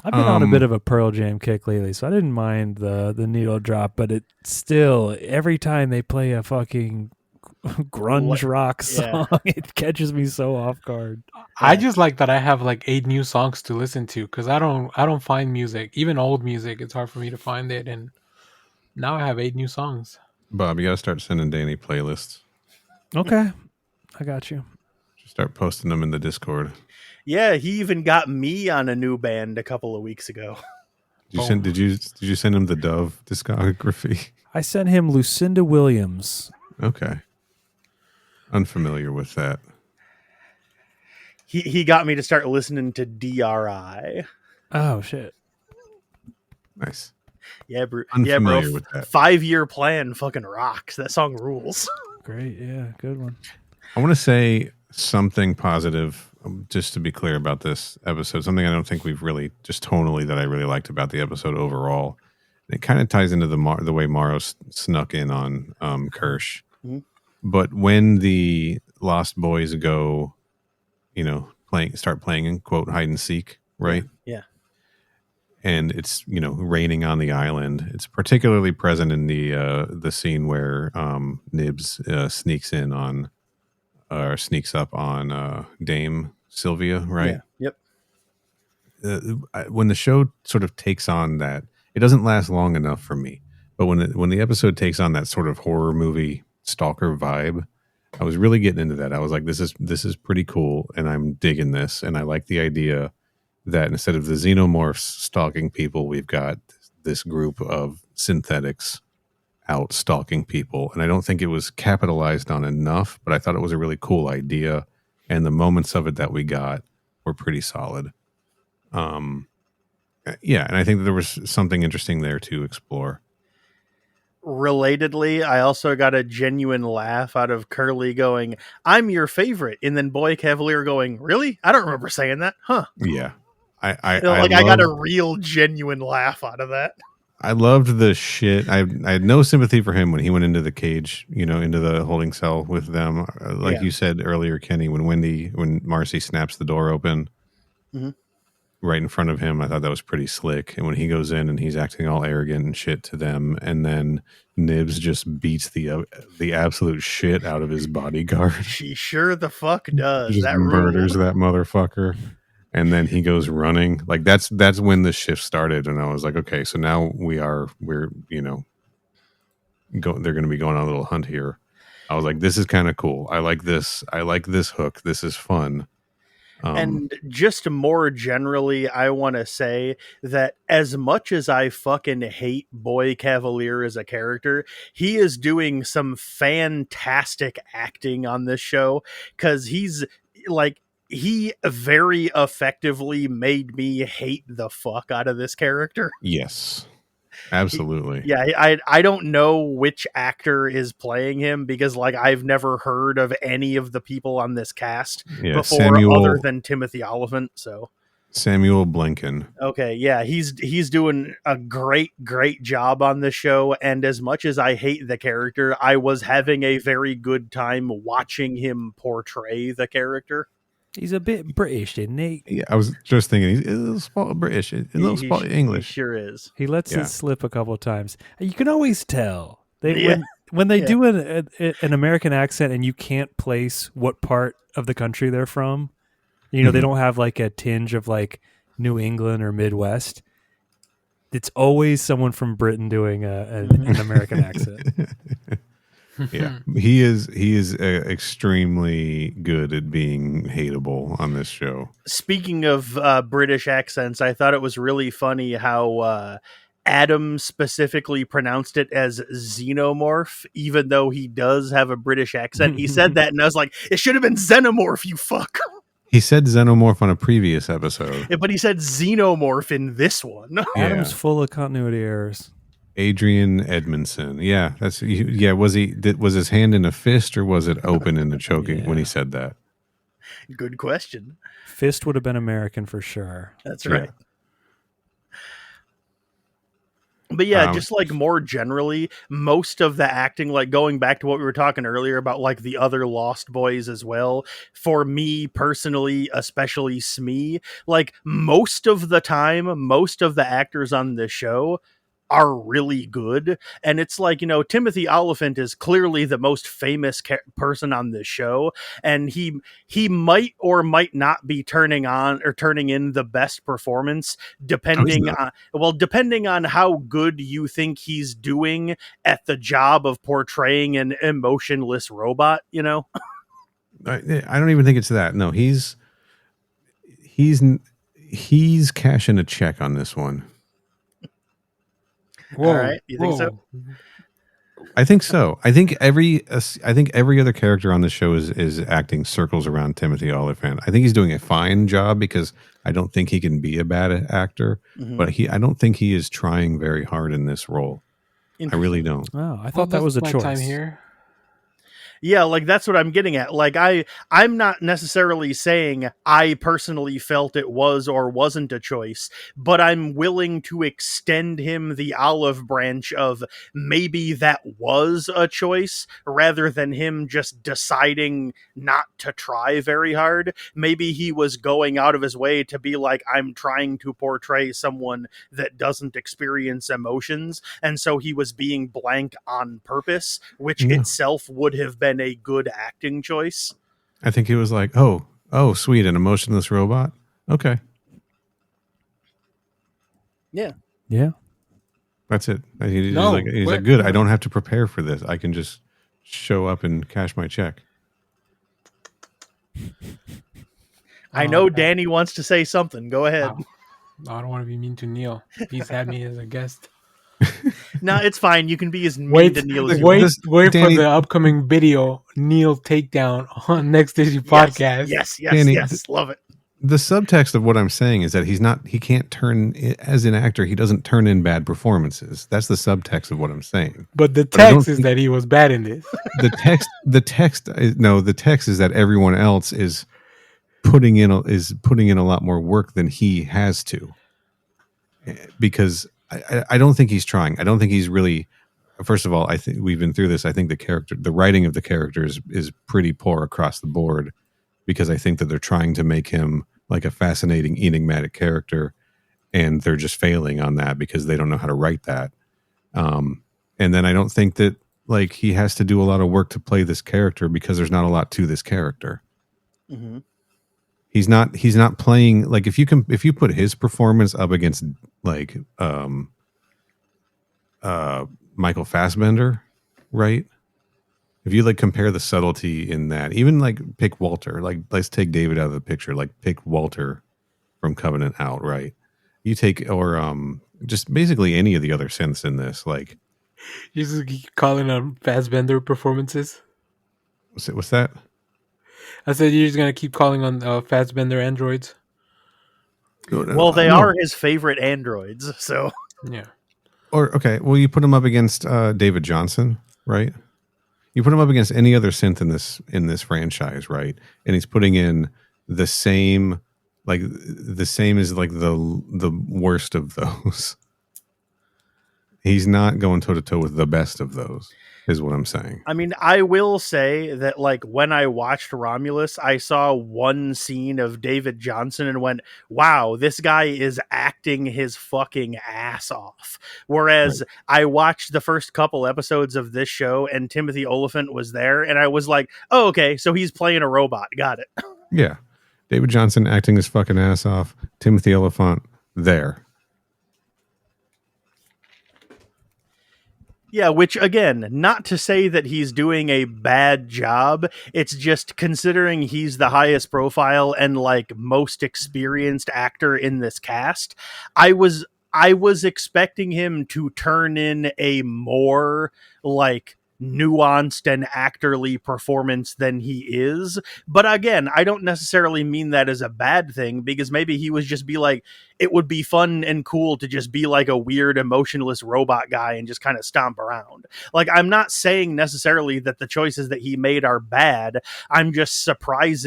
I've been on a bit of a Pearl Jam kick lately, so I didn't mind the needle drop, but it still, every time they play a fucking grunge rock song, it catches me so off guard. I just like that I have like 8 new songs to listen to because I don't find music, even old music. It's hard for me to find it, and now I have 8 new songs. Bob, you got to start sending Danny playlists. Okay, I got you. Just start posting them in the Discord. Yeah, he even got me on a new band a couple of weeks ago. Did you send him the Dove discography? I sent him Lucinda Williams. Okay. Unfamiliar with that. He got me to start listening to DRI. Oh shit. Nice. Yeah, bro. Unfamiliar with that. 5-year plan fucking rocks. That song rules. Great, yeah, good one. I want to say something positive, just to be clear about this episode. Something I don't think we've really, just tonally, that I really liked about the episode overall. It kind of ties into the way Morrow snuck in on Kirsch. Mm-hmm. But when the Lost Boys go, start playing in quote hide and seek, right? Yeah. And it's raining on the island. It's particularly present in the scene where Nibs sneaks up on Dame Sylvia, right? Yeah. Yep. When the show sort of takes on that, it doesn't last long enough for me. But when the episode takes on that sort of horror movie stalker vibe, I was really getting into that. I was like, this is pretty cool, and I'm digging this, and I like the idea that instead of the xenomorphs stalking people, we've got this group of synthetics out stalking people. And I don't think it was capitalized on enough, but I thought it was a really cool idea. And the moments of it that we got were pretty solid. Yeah, and I think that there was something interesting there to explore. Relatedly, I also got a genuine laugh out of Curly going, "I'm your favorite," and then Boy Cavalier going, "Really? I don't remember saying that, huh?" Yeah, I got a real genuine laugh out of that. I loved the shit. I had no sympathy for him when he went into the cage, into the holding cell with them. You said earlier, Kenny, when Marcy snaps the door open right in front of him, I thought that was pretty slick. And when he goes in and he's acting all arrogant and shit to them, and then Nibs just beats the absolute shit out of his bodyguard. She sure the fuck does. Just that murders that motherfucker. And then he goes running. Like that's when the shift started, and I was like, okay, so now we're they're going to be going on a little hunt here. I was like, this is kind of cool. I like this hook. This is fun. And just more generally, I want to say that as much as I fucking hate Boy Cavalier as a character, he is doing some fantastic acting on this show, because he's like, he very effectively made me hate the fuck out of this character. Yes, absolutely. I don't know which actor is playing him, because I've never heard of any of the people on this cast before, other than Timothy Olyphant. So Samuel Blinken. Okay, yeah, he's doing a great job on this show, and as much as I hate the character, I was having a very good time watching him portray the character. He's a bit British, isn't he? Yeah, I was just thinking he's a little spot British, a little spot English. He sure is. He lets it slip a couple of times. You can always tell when they do an American accent and you can't place what part of the country they're from. They don't have like a tinge of like New England or Midwest. It's always someone from Britain doing an American accent. Yeah, he is extremely good at being hateable on this show. Speaking of British accents, I thought it was really funny how Adam specifically pronounced it as xenomorph, even though he does have a British accent. He said that, and I was like, it should have been xenomorph, you fuck. He said xenomorph on a previous episode. Yeah, but he said xenomorph in this one. Adam's full of continuity errors. Adrian Edmondson. Yeah, was his hand in a fist or was it open in the choking when he said that? Good question. Fist would have been American for sure. That's Yeah. right. But yeah, just like more generally, most of the acting, like going back to what we were talking earlier about like the other Lost Boys as well, for me personally, especially Smee, like most of the time, most of the actors on this show are really good. And it's like, Timothy Oliphant is clearly the most famous person on this show, and he might or might not be turning in the best performance depending on how good you think he's doing at the job of portraying an emotionless robot. I don't even think it's that. No, he's cashing a check on this one. Whoa, All right, you think so? I think so. I think every other character on the show is acting circles around Timothy Oliphant. I think he's doing a fine job because I don't think he can be a bad actor, but I don't think he is trying very hard in this role. I really don't. Oh, I thought that was a choice. Time here. Yeah, like that's what I'm getting at. Like I'm not necessarily saying I personally felt it was or wasn't a choice, but I'm willing to extend him the olive branch of maybe that was a choice rather than him just deciding not to try very hard. Maybe he was going out of his way to be like, I'm trying to portray someone that doesn't experience emotions, and so he was being blank on purpose, which itself would have been a good acting choice. I think he was like, oh, sweet, an emotionless robot. Okay. Yeah. That's it. He's like, good. I don't have to prepare for this. I can just show up and cash my check. I know Danny wants to say something. Go ahead. I don't want to be mean to Neil. He's had me as a guest. No, it's fine. You can be as mean to Neil as you want. want. Danny, for the upcoming video, Neil takedown on Next Issue podcast. Yes, Danny, love it. The subtext of what I'm saying is that he can't turn, as an actor, he doesn't turn in bad performances. That's the subtext of what I'm saying. But the text is that he was bad in this. The text is that everyone else is putting in a lot more work than he has to. Because I don't think he's trying. I don't think he's really. First of all, I think we've been through this. I think the writing of the characters is pretty poor across the board, because I think that they're trying to make him like a fascinating, enigmatic character, and they're just failing on that because they don't know how to write that. And then I don't think that like he has to do a lot of work to play this character because there's not a lot to this character. Mm-hmm. He's not playing like if you put his performance up against like Michael Fassbender, right? If you like compare the subtlety in that, even like pick Walter, like let's take David out of the picture, like pick Walter from Covenant out, right? You take or just basically any of the other synths in this, like you just keep calling on Fassbender performances. What's that? I said you're just gonna keep calling on Fassbender androids. Well, they are his favorite androids, so yeah. Or okay, well, you put him up against David Johnson, right? You put him up against any other synth in this franchise, right? And he's putting in the same as like the worst of those. He's not going toe to toe with the best of those, is what I'm saying. I mean, I will say that like when I watched Romulus, I saw one scene of David Johnson and went, wow, this guy is acting his fucking ass off. Whereas I watched the first couple episodes of this show and Timothy Oliphant was there and I was like, oh, okay, so he's playing a robot. Got it. Yeah. David Johnson acting his fucking ass off. Timothy Oliphant there. Yeah, which again, not to say that he's doing a bad job. It's just considering he's the highest profile and like most experienced actor in this cast, I was expecting him to turn in a more like nuanced and actorly performance than he is. But again, I don't necessarily mean that as a bad thing, because maybe he was just be like, it would be fun and cool to just be like a weird emotionless robot guy and just kind of stomp around. Like, I'm not saying necessarily that the choices that he made are bad. I'm just surprised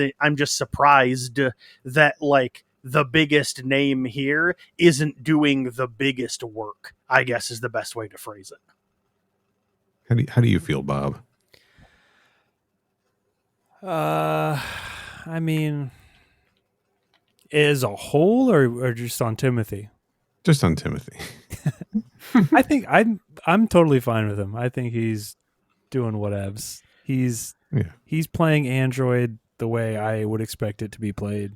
that like the biggest name here isn't doing the biggest work, I guess is the best way to phrase it. How do you feel, Bob? I mean, as a whole, or just on Timothy? Just on Timothy. I think I'm totally fine with him. I think he's doing whatevs. He's playing Android the way I would expect it to be played.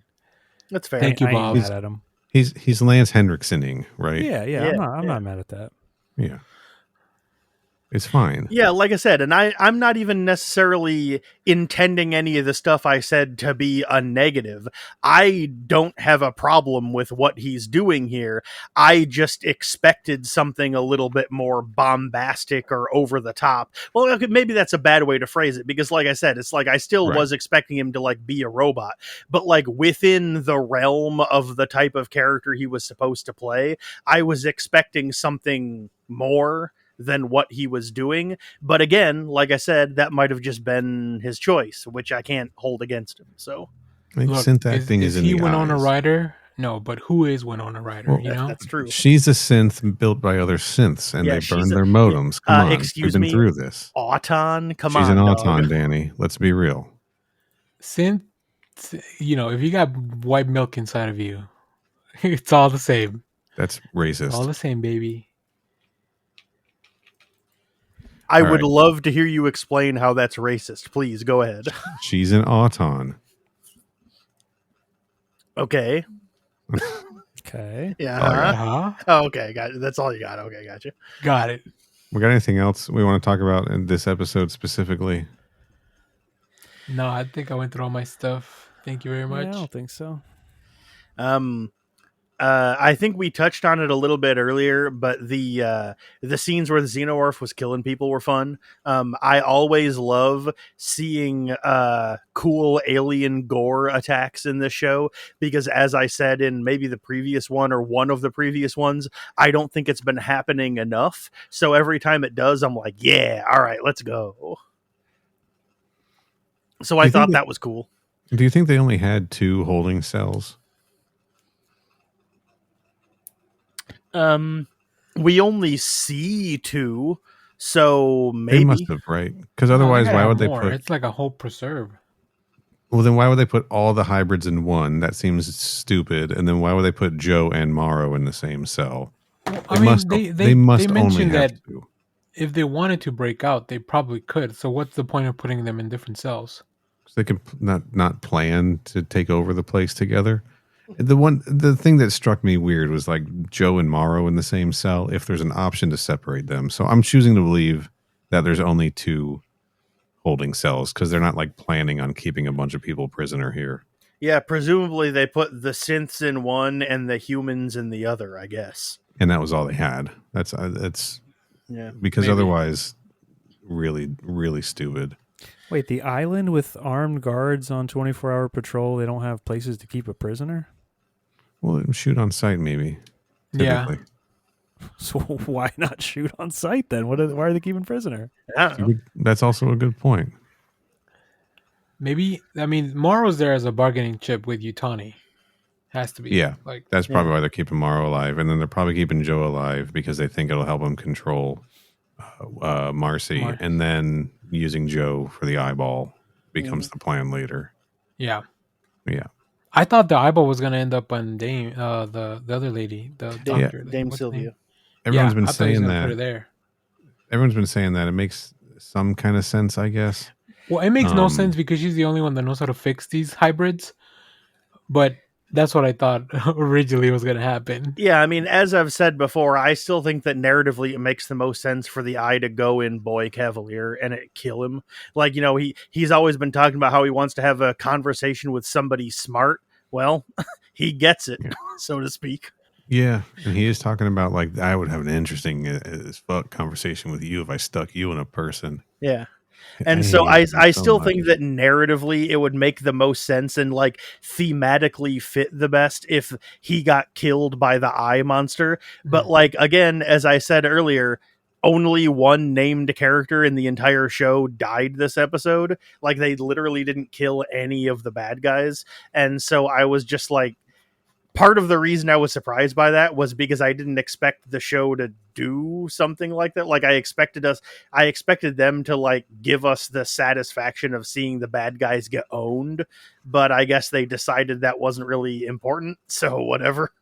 That's fair. Thank you, I ain't Bob. mad at him. He's Lance Hendricksoning, right? Yeah. I'm not mad at that. Yeah. It's fine. Yeah, like I said, and I'm not even necessarily intending any of the stuff I said to be a negative. I don't have a problem with what he's doing here. I just expected something a little bit more bombastic or over the top. Well, okay, maybe that's a bad way to phrase it, because like I said, it's like I still was expecting him to like be a robot, but like within the realm of the type of character he was supposed to play, I was expecting something more than what he was doing. But again, like I said, that might have just been his choice, which I can't hold against him. So I think Look, synth acting is in he the Winona eyes. Ryder? No, but who is Winona Ryder? Well, you know, that's true. She's a synth built by other synths, and Yeah, they she's burn a- their modems. Come on, excuse we've been me? through this. Auton, come She's on, an dog. Auton, Danny. Let's be real. synth. You know, if you got white milk inside of you, it's all the same. That's All racist. the same, baby. I All would right. love to hear you explain how that's racist. Please go ahead. She's an Auton. Okay. Okay. Yeah. Oh, yeah. Uh-huh. Oh, okay. Got it. That's all you got. Okay, gotcha. Got it. We got anything else we want to talk about in this episode specifically? No, I think I went through all my stuff. Thank you very Yeah, I much. don't think so. I think we touched on it a little bit earlier, but the scenes where the Xenomorph was killing people were fun. I always love seeing cool alien gore attacks in this show, because as I said in maybe the previous one or one of the previous ones, I don't think it's been happening enough. So every time it does, I'm like, yeah, all right, let's go. So I thought that was cool. Do you think they only had 2 holding cells? We only see 2, so maybe They must have, right? Because otherwise, why would they more? put? It's like a whole preserve. Well, then why would they put all the hybrids in one? That seems stupid. And then why would they put Joe and Morrow in the same cell? I mean, they must only mentioned have that 2. if they wanted to break out, they probably could. So what's the point of putting them in different cells? They could not plan to take over the place together. The thing that struck me weird was like Joe and Morrow in the same cell, if there's an option to separate them. So I'm choosing to believe that there's only 2 holding cells, because they're not like planning on keeping a bunch of people prisoner here. Yeah, presumably they put the synths in one and the humans in the other, I guess. And that was all they had. That's Yeah, because maybe. otherwise, really, really stupid. Wait, the island with armed guards on 24-hour patrol, they don't have places to keep a prisoner? Well, shoot on sight, maybe. Yeah. Typically. So why not shoot on sight then? Why are they keeping prisoner? I don't know. That's also a good point. Maybe, I mean, Morrow's there as a bargaining chip with Utani. Has to be. Yeah. Like, That's probably why they're keeping Morrow alive. And then they're probably keeping Joe alive because they think it'll help them control Marcy. And then using Joe for the eyeball becomes the plan later. yeah. Yeah. I thought the eyeball was gonna end up on Dame, the other lady, the doctor, Dame what's her name? Sylvia. Everyone's been I thought he was saying gonna put her that. there. Everyone's been saying that. It makes some kind of sense, I guess. Well, it makes no sense because she's the only one that knows how to fix these hybrids. But that's what I thought originally was going to happen. Yeah, I mean, as I've said before, I still think that narratively it makes the most sense for the eye to go in Boy Cavalier and it kill him. Like, you know, he's always been talking about how he wants to have a conversation with somebody smart. Well, he gets it, so to speak. Yeah, and he is talking about like I would have an interesting as fuck conversation with you if I stuck you in a person. Yeah. I And so hate him I so still much. think that narratively it would make the most sense and like thematically fit the best if he got killed by the eye monster. But like again, as I said earlier, only one named character in the entire show died this episode. Like they literally didn't kill any of the bad guys. And so I was just like, part of the reason I was surprised by that was because I didn't expect the show to do something like that. Like I expected them to like give us the satisfaction of seeing the bad guys get owned, but I guess they decided that wasn't really important. So whatever.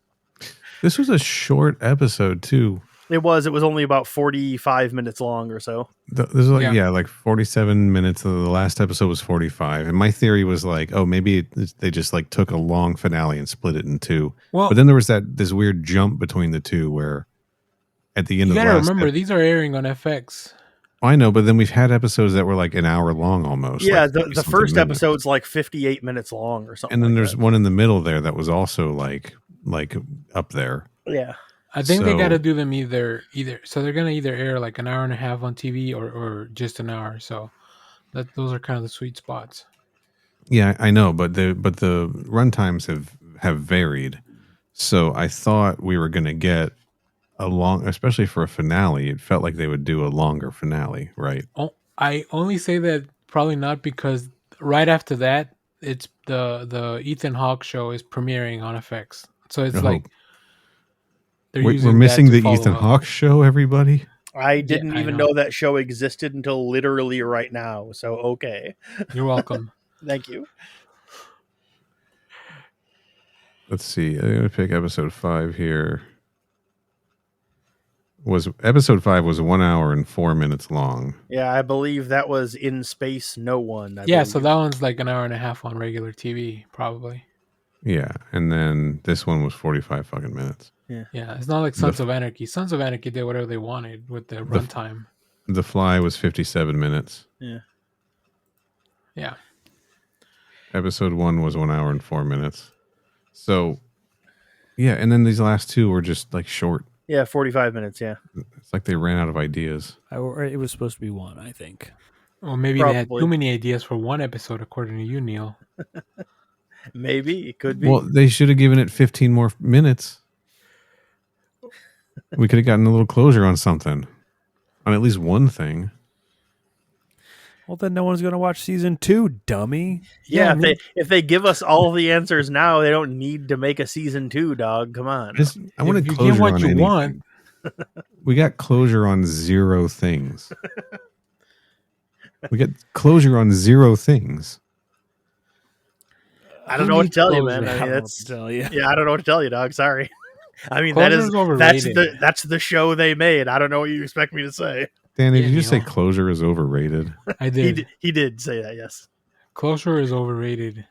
This was a short episode too. It was only about 45 minutes long or so. This is like like 47 minutes. The last episode was 45, and my theory was like, oh, maybe they just like took a long finale and split it in two. Well, but then there was this weird jump between the two where at the end you of the gotta last remember these are airing on FX. I know, but then we've had episodes that were like an hour long almost. Yeah, like the first episode's like 58 minutes long or something. And then like there's that. one in the middle there that was also like up there. Yeah. I think they got to do them either. So they're gonna either air like an hour and a half on TV or just an hour. So those are kind of the sweet spots. Yeah, I know, but the run times have varied. So I thought we were gonna get a long, especially for a finale. It felt like they would do a longer finale, right? Oh, I only say that probably not because right after that, it's the Ethan Hawke show is premiering on FX. So it's like. We're missing the Ethan Hawke show, everybody. I didn't even know that show existed until literally right now. So, okay. You're welcome. Thank you. Let's see. I'm going to pick episode 5 here. Episode 5 was 1 hour and 4 minutes long. Yeah, I believe that was In Space No One. So that one's like an hour and a half on regular TV, probably. Yeah, and then this one was 45 fucking minutes. Yeah, it's not like Sons of Anarchy. Sons of Anarchy did whatever they wanted with the runtime. The Fly was 57 minutes. Yeah. Episode 1 was 1 hour and 4 minutes. So, yeah, and then these last two were just like short. Yeah, 45 minutes, yeah. It's like they ran out of ideas. It was supposed to be one, I think. Well, maybe they had too many ideas for one episode, according to you, Neil. Maybe. It could be. Well, they should have given it 15 more minutes. We could have gotten a little closure on something. On at least one thing. Well, then no one's going to watch season 2, dummy. Yeah, if they give us all the answers now, they don't need to make a season 2, dog. Come on. I want to closure on anything. We got closure on 0 things. We got closure on 0 things. I don't know what to tell you, man. I mean, I don't know what to tell you, dog. Sorry. I mean, that's the show they made. I don't know what you expect me to say. Danny, did you say closure is overrated? I did. He did say that, yes. Closure is overrated.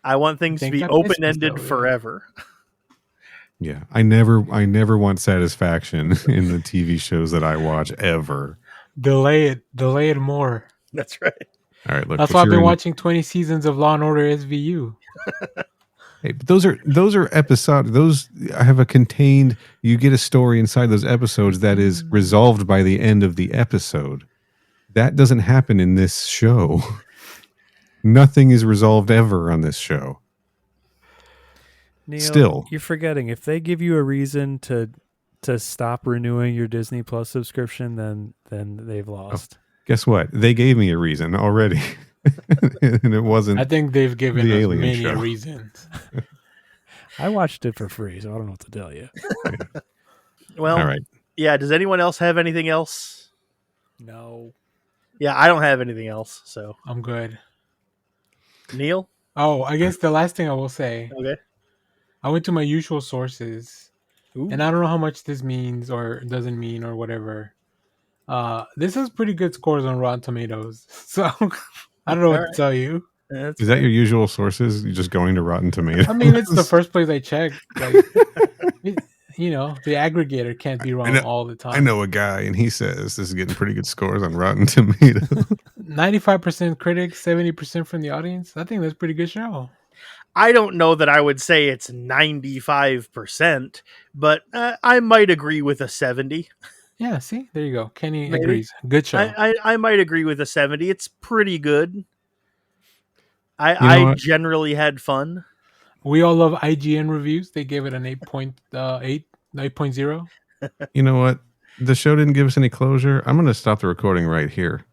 I want things to be open-ended forever. Yeah, I never want satisfaction in the TV shows that I watch ever. Delay it more. That's right. All right, look. That's why I've been watching 20 seasons of Law and Order SVU. Hey, but those are episodes. Those have a contained. You get a story inside those episodes that is resolved by the end of the episode. That doesn't happen in this show. Nothing is resolved ever on this show. Neil, Still, you're forgetting if they give you a reason to stop renewing your Disney Plus subscription, then they've lost. Guess what? They gave me a reason already. And it wasn't. I think they've given us many reasons. I watched it for free, so I don't know what to tell you. Well, all right. Yeah. Does anyone else have anything else? No. Yeah, I don't have anything else, so I'm good. Neil? Oh, I guess the last thing I will say. Okay. I went to my usual sources, and I don't know how much this means or doesn't mean or whatever. This has pretty good scores on Rotten Tomatoes, so I don't know what to tell you. Is that your usual sources? You're just going to Rotten Tomatoes? I mean, it's the first place I check. Like, the aggregator can't be wrong all the time. I know a guy, and he says this is getting pretty good scores on Rotten Tomatoes. 95% critics, 70% from the audience. I think that's a pretty good show. I don't know that I would say it's 95%, but I might agree with a 70. Yeah, see, there you go. Kenny Maybe. agrees. Good show. I might agree with a 70. It's pretty good. You know I what? generally had fun. We all love IGN reviews. They gave it an 8.8, 8.0. You know what? The show didn't give us any closure. I'm going to stop the recording right here.